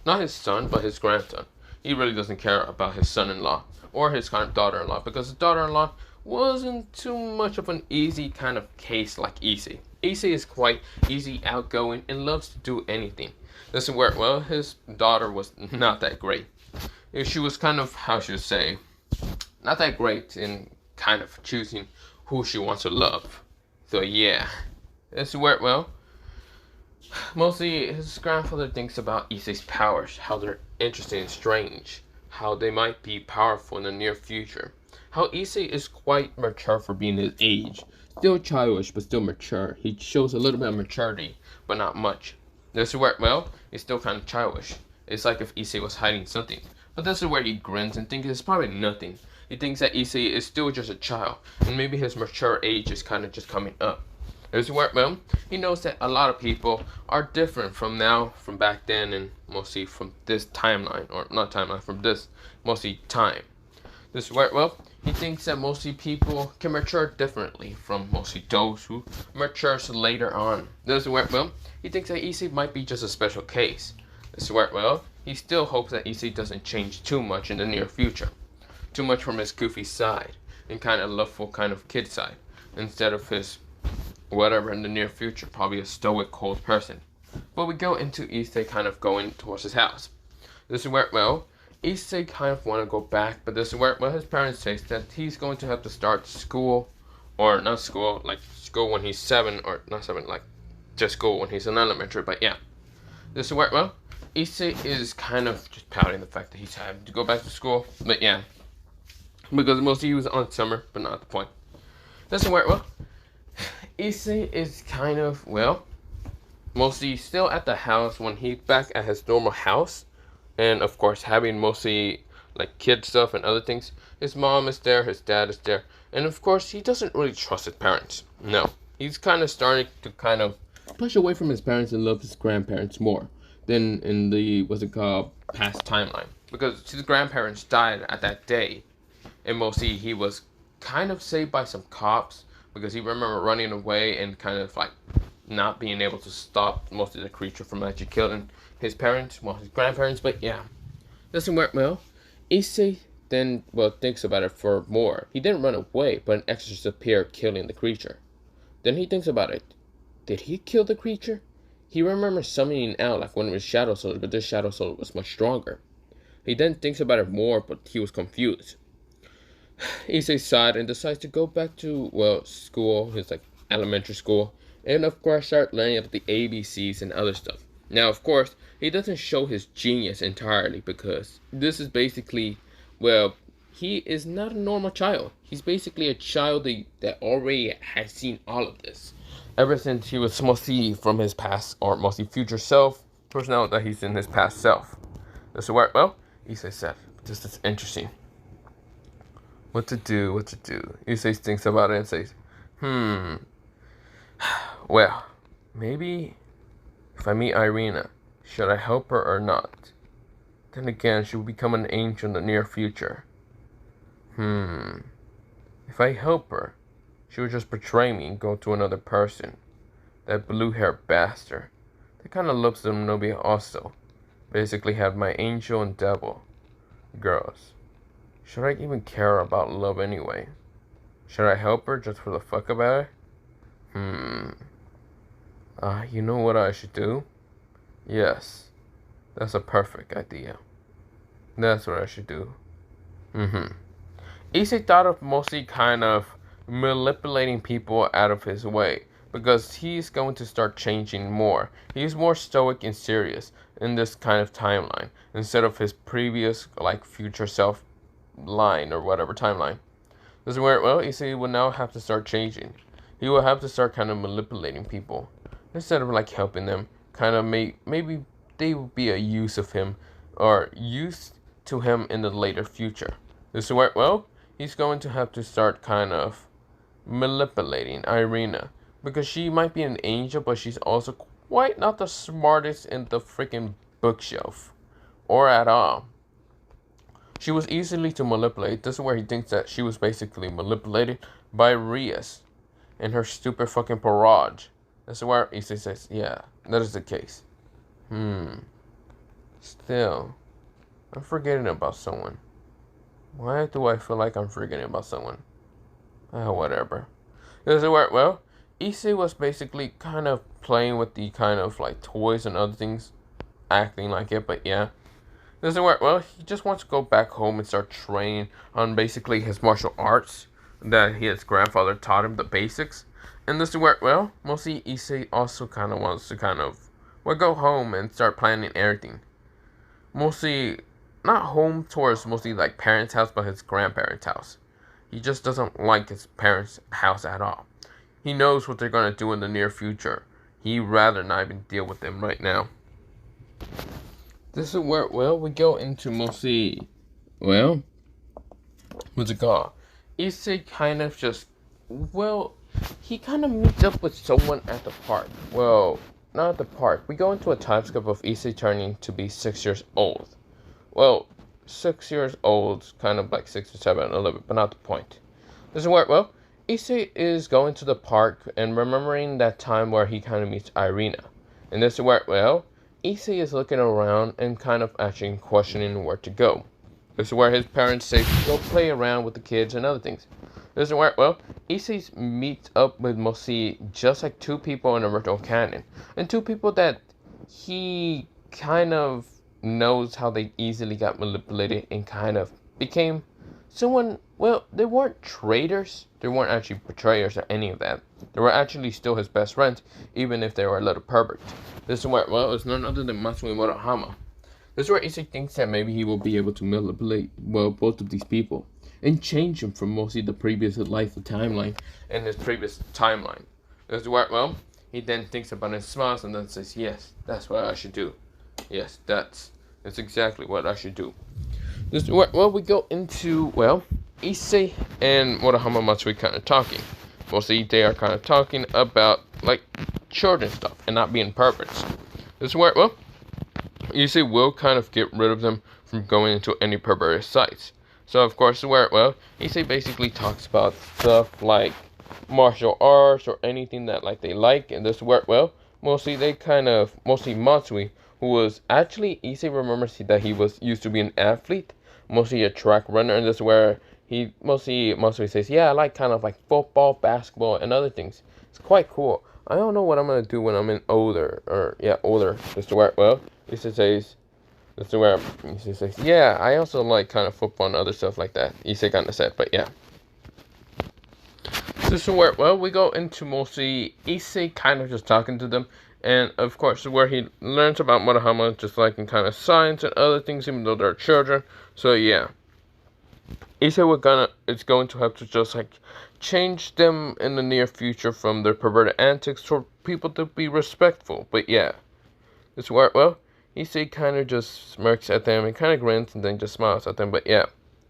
Not his son, but his grandson. He really doesn't care about his son-in-law, or his kind of daughter-in-law, because his daughter-in-law wasn't too much of an easy kind of case like Issei. Issei is quite easy, outgoing, and loves to do anything. This is where, his daughter was not that great. She was kind of, how should I say, not that great in kind of choosing who she wants to love. So yeah, this is where, mostly his grandfather thinks about Issei's powers, how they're interesting and strange, how they might be powerful in the near future. How Issei is quite mature for being his age. Still childish, but still mature. He shows a little bit of maturity, but not much. This is where, he's still kind of childish. It's like if Issei was hiding something. But this is where he grins and thinks it's probably nothing. He thinks that Issei is still just a child, and maybe his mature age is kind of just coming up. This is where, he knows that a lot of people are different from back then, and mostly from this timeline, or not timeline, from this mostly time. This is where, he thinks that mostly people can mature differently from mostly those who matures later on. This is where, he thinks that Issei might be just a special case. This is where, he still hopes that Issei doesn't change too much in the near future. Too much from his goofy side and kind of loveful kind of kid side, instead of his whatever in the near future, probably a stoic, cold person. But we go into Issei kind of going towards his house. This is where, Issei kind of want to go back, but this is where, his parents say that he's going to have to start school, or not school, like school when he's 7, or not 7, like just school when he's in elementary, but yeah. This is where, Issei is kind of just pouting the fact that he's having to go back to school, but yeah. Because mostly he was on summer, but not the point. This is where, Issei is kind of, mostly still at the house when he's back at his normal house. And of course, having mostly like kid stuff and other things. His mom is there, his dad is there. And of course, he doesn't really trust his parents. No. He's kind of starting to kind of push away from his parents and love his grandparents more than in the, past timeline. Because his grandparents died at that day. And mostly he was kind of saved by some cops because he remember running away and kind of like not being able to stop most of the creature from actually killing his parents, his grandparents. But yeah, doesn't work well. Issei then thinks about it for more. He didn't run away, but an exorcist appeared killing the creature. Then he thinks about it. Did he kill the creature? He remembers summoning out like one of his shadow souls, but this shadow soul was much stronger. He then thinks about it more, but he was confused. Issei sighed and decides to go back to, school, his elementary school, and of course start learning about the ABCs and other stuff. Now, of course, he doesn't show his genius entirely because this is basically, well, he is not a normal child. He's basically a child that already has seen all of this. Ever since he was mostly from his past or mostly future self, towards now that he's in his past self. This is where, well, Issei said, this is interesting. What to do? Issei thinks about it and says, well, maybe if I meet Irina, should I help her or not? Then again, she will become an angel in the near future. If I help her, she will just betray me and go to another person. That blue-haired bastard. That kind of looks at Nobi also. Basically had my angel and devil. Girls. Should I even care about love anyway? Should I help her just for the fuck about it? You know what I should do? Yes. That's a perfect idea. That's what I should do. Issei thought of mostly kind of manipulating people out of his way because he's going to start changing more. He's more stoic and serious in this kind of timeline instead of his previous like future self line or whatever timeline. This is where, well, Issei will now have to start changing. He will have to start kind of manipulating people instead of like helping them. Kind of maybe they will be a use of him or use to him in the later future. This is where, well, he's going to have to start kind of manipulating Irina because she might be an angel, but she's also quite not the smartest in the freaking bookshelf or at all. She was easily to manipulate. This is where he thinks that she was basically manipulated by Rias and her stupid fucking barrage. This is where Issei says, yeah, that is the case. Still, I'm forgetting about someone. Why do I feel like I'm forgetting about someone? Whatever. This is where, well, Issei was basically kind of playing with the kind of like toys and other things, acting like it, but yeah. This is where, well, he just wants to go back home and start training on basically his martial arts that his grandfather taught him, the basics. And this is where, well, mostly Issei also kind of wants to kind of, well, go home and start planning everything. Mostly, not home towards mostly like parents' house, but his grandparents' house. He just doesn't like his parents' house at all. He knows what they're going to do in the near future. He'd rather not even deal with them right now. This is where, well, we go into mostly, well, what's it called? Issei kind of just, well, he kind of meets up with someone at the park. Well, not at the park. We go into a time skip of Issei turning to be 6 years old. Well, 6 years old, kind of like 6 or 7 a little bit, but not the point. This is where, well, Issei is going to the park and remembering that time where he kind of meets Irina. And this is where, well, Issei is looking around and kind of actually questioning where to go. This is where his parents say, go play around with the kids and other things. This is where, well, Issei meets up with mostly just like 2 people in the virtual canon. And 2 people that he kind of knows how they easily got manipulated and kind of became someone, well, they weren't traitors. They weren't actually betrayers or any of that. They were actually still his best friends, even if they were a little pervert. This is where, well, it's none other than Matsui Murahama. This is where Issei thinks that maybe he will be able to manipulate, well, both of these people and change them from mostly the previous life timeline and his previous timeline. This is where, well, he then thinks about it and smiles and then says, yes, that's what I should do. Yes, that's exactly what I should do. This is where, well, we go into, well, Issei and Murahama Matsui kind of talking. Mostly they are kind of talking about, like, children stuff and not being perverts. This is where, well, Issei will kind of get rid of them from going into any perverted sites. So, of course, where, well, Issei basically talks about stuff like martial arts or anything that, like, they like. And this is where, well, mostly they kind of, mostly Matsui, who was actually, Issei remembers that he was used to be an athlete, mostly a track runner. And this is where he mostly says, yeah, I like kind of like football, basketball, and other things. It's quite cool. I don't know what I'm going to do when I'm older. This is where, well, Issei says, this is where Issei says, yeah, I also like kind of football and other stuff like that. Issei kind of said, but yeah. This is where, well, we go into mostly Issei kind of just talking to them And of course, where he learns about Murahama, just like in kind of science and other things, even though they're children. So yeah, Issei is going to have to just like change them in the near future from their perverted antics for people to be respectful. But yeah, it's where, well, Issei kind of just smirks at them and kind of grins and then just smiles at them. But yeah,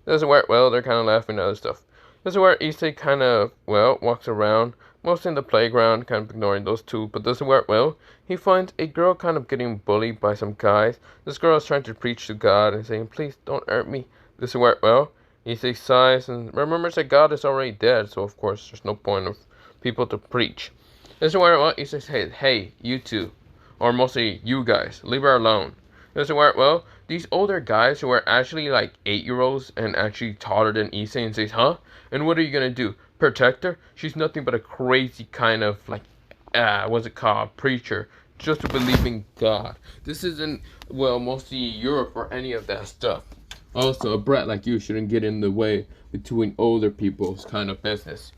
doesn't work well. They're kind of laughing at other stuff. This is where Issei kind of, well, walks around, mostly in the playground, kind of ignoring those two, but doesn't work well. He finds a girl kind of getting bullied by some guys. This girl is trying to preach to God and saying, please don't hurt me. This doesn't work well. Issei sighs and remembers that God is already dead, so of course there's no point of people to preach. This is where, well, Issei says, hey, you two, or mostly you guys, leave her alone. This is where, well, these older guys who are actually like 8-year-olds and actually taller than Issei and says, huh? And what are you gonna do? Protect her? She's nothing but a crazy kind of like, what's it called? Preacher. Just to believe in God. This isn't, well, mostly Europe or any of that stuff. Also, a brat like you shouldn't get in the way between older people's kind of business.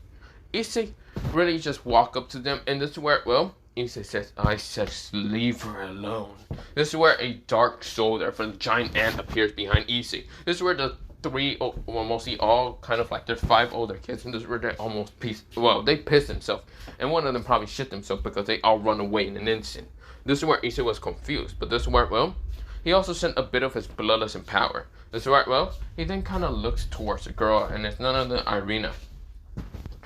Issei really just walk up to them, and this is where, well, Issei says, I said leave her alone. This is where a dark shoulder from the giant ant appears behind Issei. This is where the well, mostly all kind of like, there's 5 older kids, and this is where they almost they piss themselves, and one of them probably shit themselves because they all run away in an instant. This is where Issei was confused, but this is where, well, he also sent a bit of his bloodlust power. This is where, well, he then kind of looks towards the girl, and it's none other than Irina.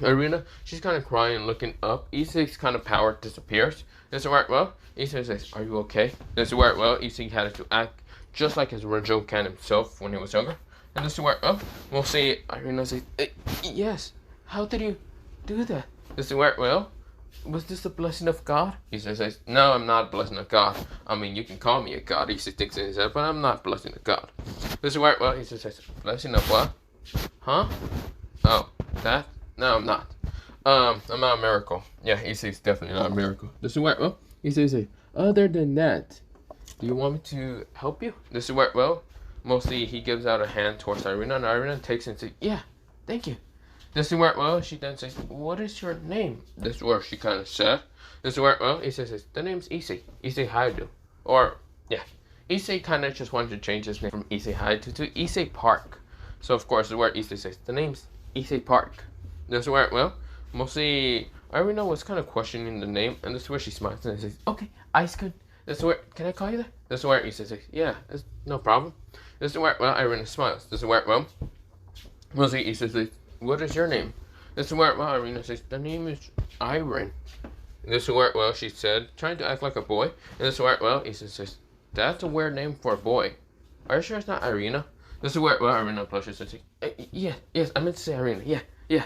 Irina, she's kind of crying, looking up. Issei's kind of power disappears. This is where, well, Issei says, are you okay? This is where, well, Issei had to act just like his original Ken himself when he was younger. And this is where, oh, we'll see Irina says, yes, how did you do that? This is where, well, was this a blessing of God? He says, no, I'm not a blessing of God. I mean, you can call me a God, he thinks in his head, but I'm not a blessing of God. This is where, well, he says, blessing of what? Huh? Oh, that? No, I'm not. I'm not a miracle. Yeah, he says definitely not a miracle. This is where, well, he says, other than that, do you want me to help you? This is where, well, mostly he gives out a hand towards Irina, and Irina takes it and says, yeah, thank you. This is where, well, she then says, what is your name? This is where she kind of said. This is where, well, he says, the name's Issei. Issei Haidu. Or, yeah. Issei kind of just wanted to change his name from Issei Haidu to Issei Park. So, of course, this is where Issei says, the name's Issei Park. This is where, well, mostly Irina was kind of questioning the name, and this is where she smiles and says, okay, ice good. This is where, can I call you that? This is where Issei says, yeah, it's no problem. This is where, well, Irina smiles. This is where, well, mostly Issei says, what is your name? This is where, well, Irina says, the name is Iron. This is where, well, she said, trying to act like a boy. And this is where, well, Issei says, that's a weird name for a boy. Are you sure it's not Irina? This is where, well, Irina blushes and says, yes, I meant to say Irina, yeah.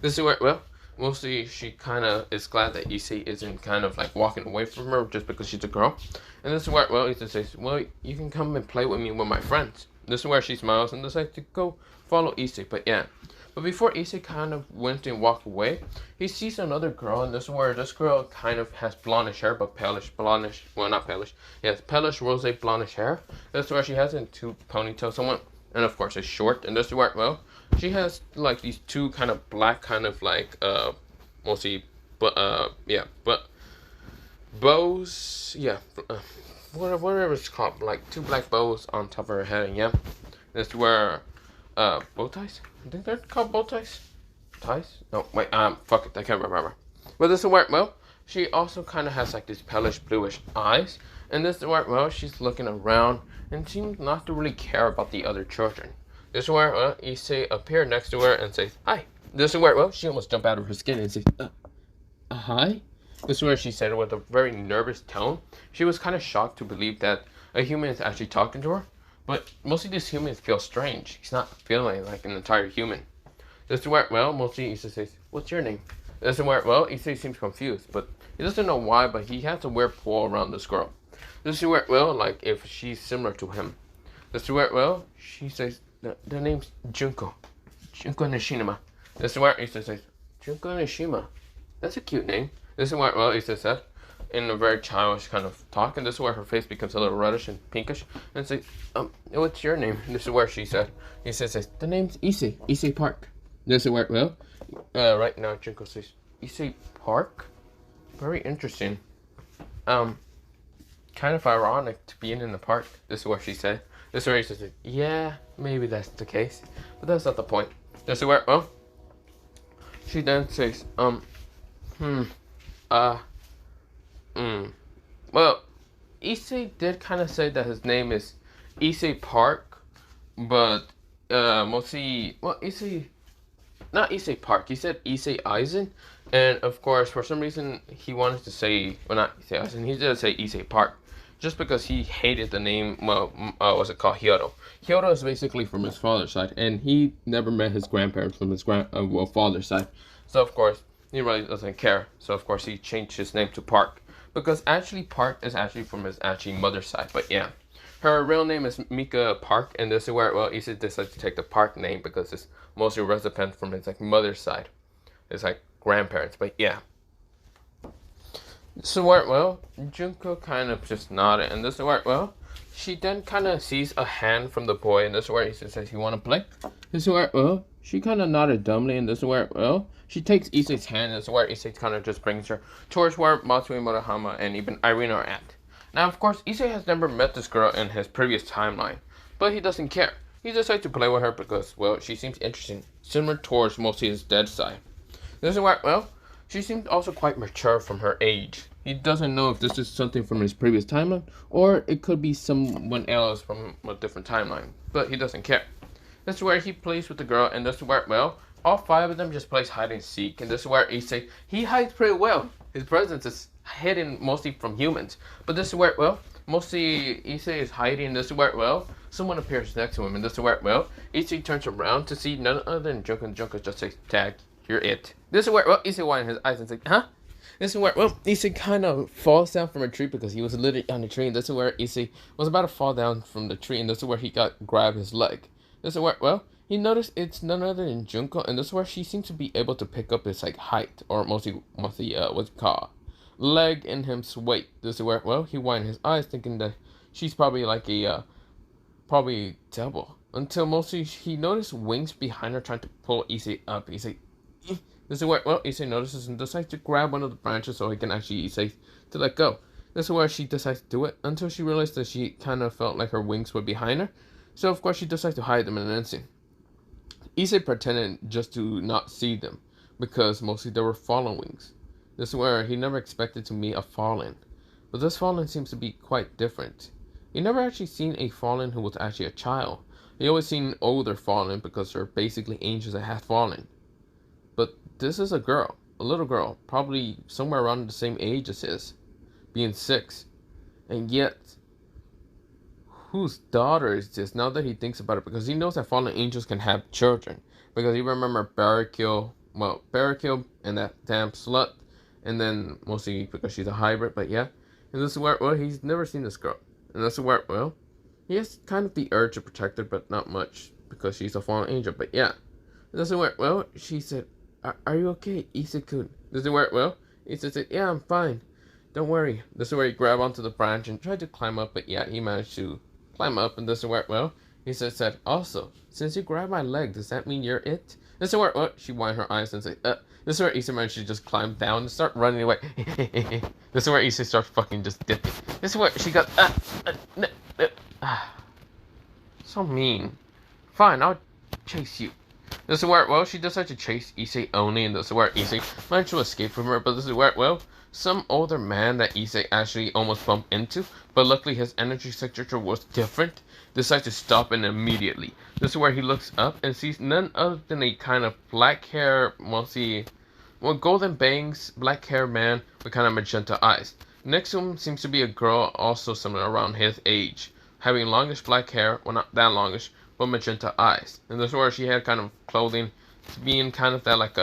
This is where, well, mostly she kind of is glad that Issei isn't kind of like walking away from her just because she's a girl. And this is where, well, Issei says, well, you can come and play with me with my friends. This is where she smiles and decides to go follow Issei, but yeah. But before Issei kind of went and walked away, he sees another girl, and this is where this girl kind of has blondish hair, but palish, well, not palish, yes, palish, rose blondish hair. This is where she has in 2 ponytails, and of course it's short, and this is where, well, she has like these 2 kind of black, kind of like, mostly, but bows, yeah, whatever it's called, like 2 black bows on top of her head, and yeah, this is where, bow ties? I think they're called bow ties? Ties? No, wait, fuck it, I can't remember. But this is where, well, she also kind of has like these palish bluish eyes, and this is where, well, she's looking around, and seems not to really care about the other children. This is where, well, Issei appeared next to her and says, hi. This is where, well, she almost jumped out of her skin and says, hi? This is where she said it with a very nervous tone. She was kind of shocked to believe that a human is actually talking to her. But mostly these humans feel strange. He's not feeling like an entire human. This is where, well, mostly Issei says, what's your name? This is where, well, Issei seems confused, but he doesn't know why, but he has a weird pull around this girl. This is where, well, like if she's similar to him. This is where, well, she says, the name's Junko. Junko Nishima. This is where Issei says, Junko Nishima. That's a cute name. This is where, well, Issei said, in a very childish kind of talk, and this is where her face becomes a little reddish and pinkish, and says, what's your name? And this is where she said, he says, the name's Issei, Issei Park. This is where, well, right now Junko says, Issei Park? Very interesting. um, kind of ironic to be in the park. This is what she said. This is where he says, yeah, maybe that's the case, but that's not the point. This is where, well, she then says, hmm, uh, well, Issei did kind of say that his name is Issei Park, but, mostly, well, Issei, not Issei Park, he said Issei Eisen, and of course, for some reason, he wanted to say, well, not Issei Eisen, he did say Issei Park, just because he hated the name, well, what's it called, Hyoto. Hyoto is basically from his father's side, and he never met his grandparents from his father's side, so of course, he really doesn't care, so of course, he changed his name to Park, because actually, Park is actually from his actually mother's side, but yeah. Her real name is Mika Park, and this is where, well, Issei decided to take the Park name because it's mostly resident from his, like, mother's side. It's, like, grandparents, but yeah. This is where, well, Junko kind of just nodded, and this is where, well, she then kind of sees a hand from the boy, and this is where Issei says, you want to play? This is where, well, she kind of nodded dumbly, and this is where, well, she takes Issei's hand, and this is where Issei kind of just brings her towards where Matsui Murahama and even Irina are at. Now, of course, Issei has never met this girl in his previous timeline, but he doesn't care. He decides to play with her because, well, she seems interesting, similar towards mostly his dead side. This is why, well, she seems also quite mature from her age. He doesn't know if this is something from his previous timeline, or it could be someone else from a different timeline, but he doesn't care. This is where he plays with the girl, and this is where, well, all five of them just plays hide and seek, and this is where Issei, he hides pretty well. His presence is hidden mostly from humans, but this is where, well, mostly Issei is hiding. This is where, well, someone appears next to him, and this is where, well, Issei turns around to see none other than Junko, and Junko just says, tag, you're it. This is where, well, Issei widens his eyes and says, huh? This is where, well, Issei kind of falls down from a tree because he was literally on the tree, and this is where Issei was about to fall down from the tree, and this is where he grabbed his leg. This is where, well, he noticed it's none other than Junko, and this is where she seems to be able to pick up his, like, height, or mostly what's it called? Leg in his weight. This is where, well, he widened his eyes thinking that she's probably like a, probably double. Until mostly he noticed wings behind her trying to pull Issei up. Issei, this is where, well, Issei notices and decides to grab one of the branches so he can actually Issei to let go. This is where she decides to do it until she realized that she kind of felt like her wings were behind her. So of course she decides to hide them in an instant. Issei pretended just to not see them because mostly they were fallen wings. This is where he never expected to meet a fallen, but this fallen seems to be quite different. He never actually seen a fallen who was actually a child. He always seen older fallen because they're basically angels that have fallen. But this is a girl, a little girl, probably somewhere around the same age as his, being 6. And yet, whose daughter is this now that he thinks about it? Because he knows that fallen angels can have children. Because he remember Barricule and that damn slut. And then, mostly because she's a hybrid, but yeah. And this is where, well, he's never seen this girl. And this is where, well, he has kind of the urge to protect her, but not much, because she's a fallen angel, but yeah. And this is where, well, she said, are you okay, Issei-kun? This is where, well, Issei said, yeah, I'm fine. Don't worry. This is where he grabbed onto the branch and tried to climb up, but yeah, he managed to climb up, and this is where, well, he said, also, since you grabbed my leg, does that mean you're it? This is where, well, she widened her eyes and said, this is where Issei managed to just climb down and start running away. This is where Issei starts fucking just dipping. This is where she got, so mean. Fine, I'll chase you. This is where, well, she decided to chase Issei only, and this is where Issei managed to escape from her, but this is where, well, some older man that Issei actually almost bumped into, but luckily his energy signature was different, decides to stop him immediately. This is where he looks up and sees none other than a kind of black hair, mostly, well, golden bangs, black hair man with kind of magenta eyes. Next to him seems to be a girl also similar around his age, having longish black hair, well not that longish, but magenta eyes. And this is where she had kind of clothing, being kind of that like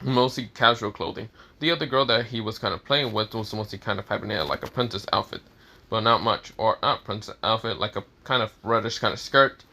mostly casual clothing. The other girl that he was kind of playing with was mostly kind of having like a princess outfit, but not much, or not princess outfit, like a kind of reddish kind of skirt,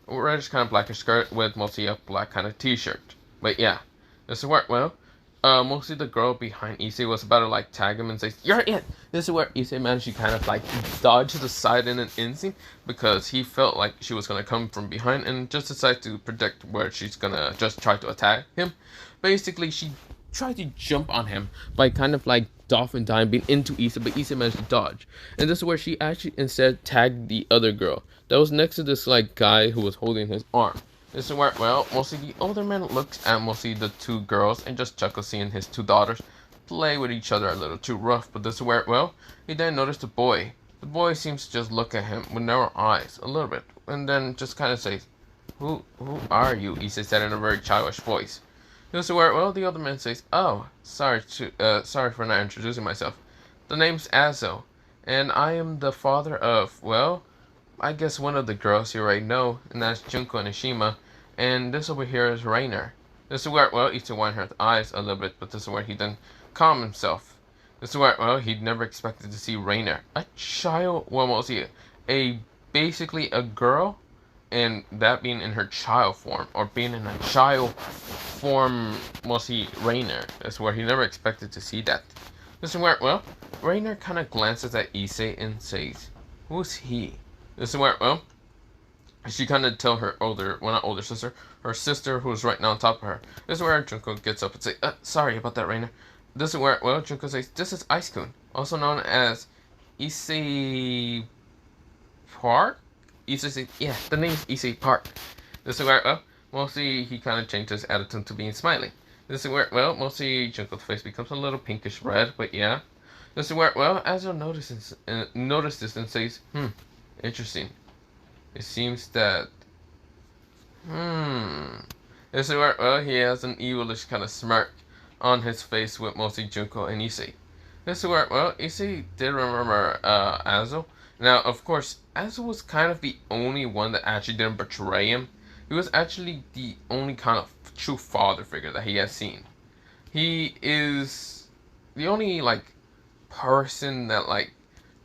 reddish kind of blackish skirt with mostly a black kind of t-shirt. But yeah, this is where, well, mostly the girl behind Issei was about to like tag him and say, you're it! This is where Issei managed to kind of like dodge to the side in an instant because he felt like she was going to come from behind and just decided to predict where she's going to just try to attack him. Basically, she tried to jump on him by kind of like dolphin diving into Issei, but Issei managed to dodge. And this is where she actually instead tagged the other girl that was next to this like guy who was holding his arm. This is where, well, mostly the older man looks at mostly the two girls and just chuckles seeing his two daughters play with each other a little too rough. But this is where, well, he then noticed the boy. The boy seems to just look at him with narrow eyes a little bit, and then just kind of says, Who are you? Issei said in a very childish voice. This is where, well, the other man says, oh, sorry for not introducing myself. The name's Azo, and I am the father of, well, I guess one of the girls you already know, and that's Junko and Ishima, and this over here is Rainer. This is where, well, Issei widened her eyes a little bit, but this is where he then calmed himself. This is where, well, he'd never expected to see Rainer. A child, well, mostly basically a girl, and that being in her child form, or being in a child form, mostly Rainer. That's where he never expected to see that. This is where, well, Rainer kind of glances at Issei and says, who's he? This is where, well, she kind of tell her older, well, not older sister, her sister who's right now on top of her. This is where Junko gets up and says, sorry about that, Rainer. This is where, well, Junko says, this is Ice-kun, also known as Issei Park? Issei says, yeah, the name's Issei Park. This is where, well, mostly he kind of changed his attitude to being smiley. This is where, well, mostly Junko's face becomes a little pinkish red, but yeah. This is where, well, Azo notices this and says, interesting. It seems that, This is where, well, he has an evilish kind of smirk on his face with mostly Junko and Issei. This is where, well, Issei did remember Azo. Now, of course, Azo was kind of the only one that actually didn't betray him. He was actually the only kind of true father figure that he has seen. He is the only, like, person that, like,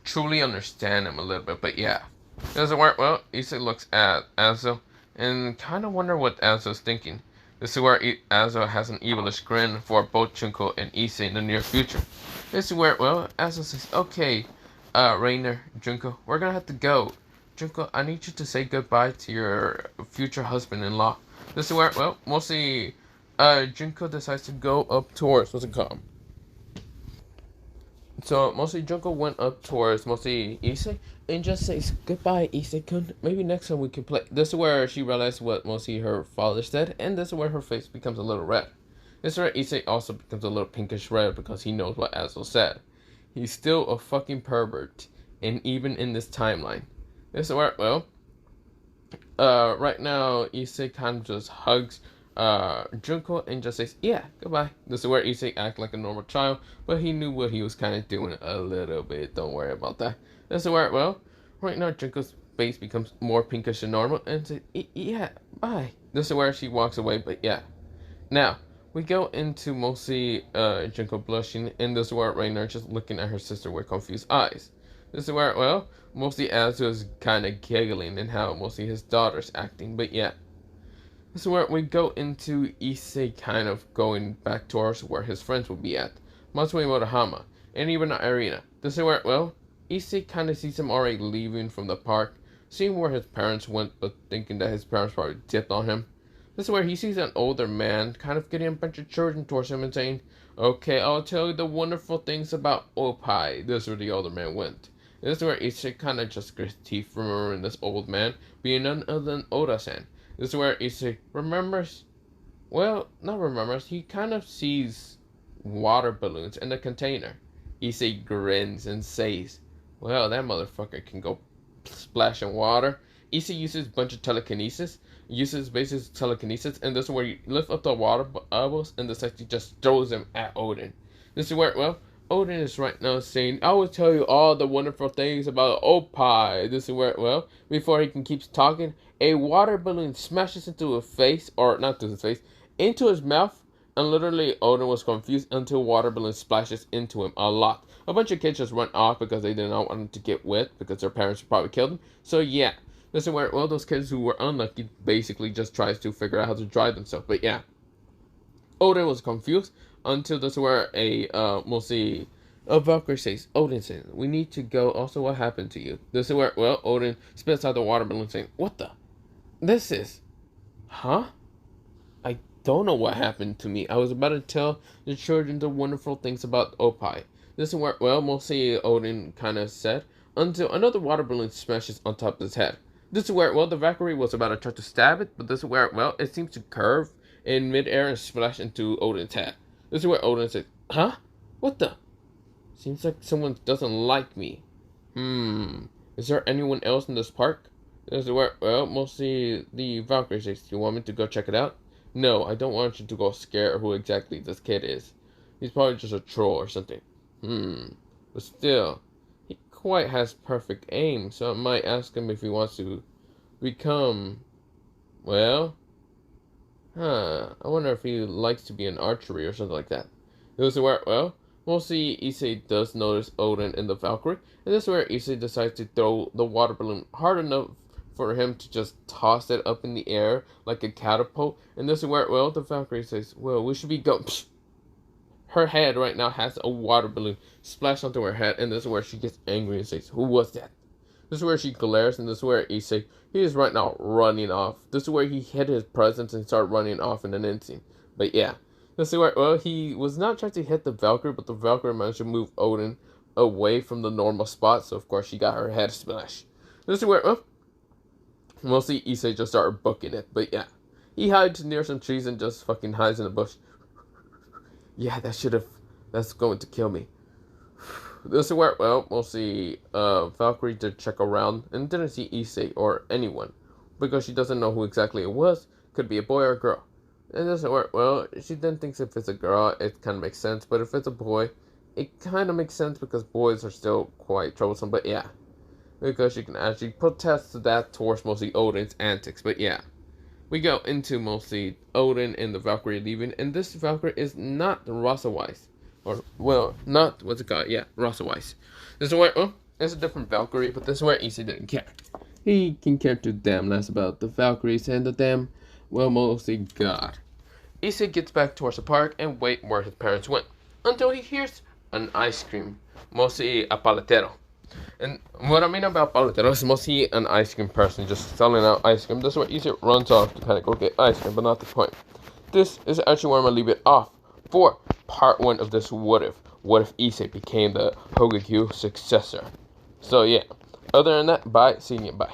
truly understand him a little bit, but yeah. It doesn't work well. Issei looks at Azo and kind of wonder what Azo's thinking. This is where Azo has an evilish grin for both Junko and Issei in the near future. This is where, well, Azo says, okay, Rainer, Junko, we're gonna have to go. Junko, I need you to say goodbye to your future husband-in-law. This is where, well, mostly, Junko decides to go up towards, what's it called? So, mostly Junko went up towards, mostly Issei, and just says, goodbye, Issei-kun. Maybe next time we can play. This is where she realized what mostly her father said, and this is where her face becomes a little red. This is where Issei also becomes a little pinkish red because he knows what Azo said. He's still a fucking pervert, and even in this timeline. This is where, well, right now, Issei kind of just hugs Junko and just says, yeah, goodbye. This is where Issei acts like a normal child, but he knew what he was kind of doing a little bit. Don't worry about that. This is where, well, right now, Junko's face becomes more pinkish than normal, and says, yeah, bye. This is where she walks away, but yeah. Now, we go into mostly Junko blushing, and this is where Rainer just looking at her sister with confused eyes. This is where, well, mostly Azo is kind of giggling and how mostly his daughter's acting, but yeah. This is where we go into Issei kind of going back towards where his friends will be at. Matsue Murahama, and even the arena. This is where, well, Issei kind of sees him already leaving from the park, seeing where his parents went, but thinking that his parents probably dipped on him. This is where he sees an older man kind of getting a bunch of children towards him and saying, okay, I'll tell you the wonderful things about Oppai. This is where the older man went. This is where Issei kind of just grits teeth remembering this old man being none other than Oda-san. This is where Issei remembers, well, not remembers, he kind of sees water balloons in the container. Issei grins and says, well, that motherfucker can go splash in water. Issei uses a bunch of telekinesis, and this is where you lift up the water bubbles, and this actually just throws them at Odin. This is where, well, Odin is right now saying, I will tell you all the wonderful things about Oppai. This is where, well, before he can keep talking, a water balloon smashes into his face, or not to his face, into his mouth, and literally Odin was confused until water balloon splashes into him a lot. A bunch of kids just run off because they did not want him to get wet because their parents probably killed him. So yeah, this is where, well, those kids who were unlucky basically just tries to figure out how to dry themselves. But yeah, Odin was confused until this is where mostly Valkyrie says, Odin says, we need to go. Also, what happened to you? This is where, well, Odin spits out the water balloon saying, what the? This is, huh? I don't know what happened to me. I was about to tell the children the wonderful things about Opie. This is where, well, mostly Odin kind of said, until another water balloon smashes on top of his head. This is where, well, the Valkyrie was about to try to stab it, but this is where, well, it seems to curve in midair and splash into Odin's head. This is where Odin says, huh? What the? Seems like someone doesn't like me. Is there anyone else in this park? This is where, well, mostly the Valkyrie says, do you want me to go check it out? No, I don't want you to go scare who exactly this kid is. He's probably just a troll or something. But still, he quite has perfect aim, so I might ask him if he wants to become, well, I wonder if he likes to be in archery or something like that. This is where, well, mostly Issei does notice Odin and the Valkyrie, and this is where Issei decides to throw the water balloon hard enough for him to just toss it up in the air like a catapult. And this is where, well, the Valkyrie says, well, we should be going. Her head right now has a water balloon splashed onto her head, and this is where she gets angry and says, who was that? This is where she glares, and this is where Issei, he is right now running off. This is where he hid his presence and started running off in an instant. But yeah, this is where, well, he was not trying to hit the Valkyrie, but the Valkyrie managed to move Odin away from the normal spot, so of course she got her head smashed. This is where, well, mostly Issei just started booking it, but yeah. He hides near some trees and just fucking hides in the bush. Yeah, that's going to kill me. This is where, well, mostly Valkyrie did check around and didn't see Issei or anyone. Because she doesn't know who exactly it was. Could be a boy or a girl. And this is where, well, she then thinks if it's a girl, it kind of makes sense. But if it's a boy, it kind of makes sense because boys are still quite troublesome, but yeah. Because you can actually protest that towards mostly Odin's antics. But yeah, we go into mostly Odin and the Valkyrie leaving, and this Valkyrie is not Rasa Weiss. Or, well, not, what's it called? Yeah, Rasa Weiss. This is where, oh, it's a different Valkyrie, but this is where Issei didn't care. He can care too damn less about the Valkyries and the damn, well, mostly God. Issei gets back towards the park and wait where his parents went, until he hears an ice cream, mostly a paletero. And what I mean about paletero is mostly an ice cream person just selling out ice cream. This is where Issei runs off to kind of go get ice cream, but not the point. This is actually where I'm going to leave it off for part 1 of this what if. What if Issei became the Hogyoku successor? So yeah, other than that, bye, see you, bye.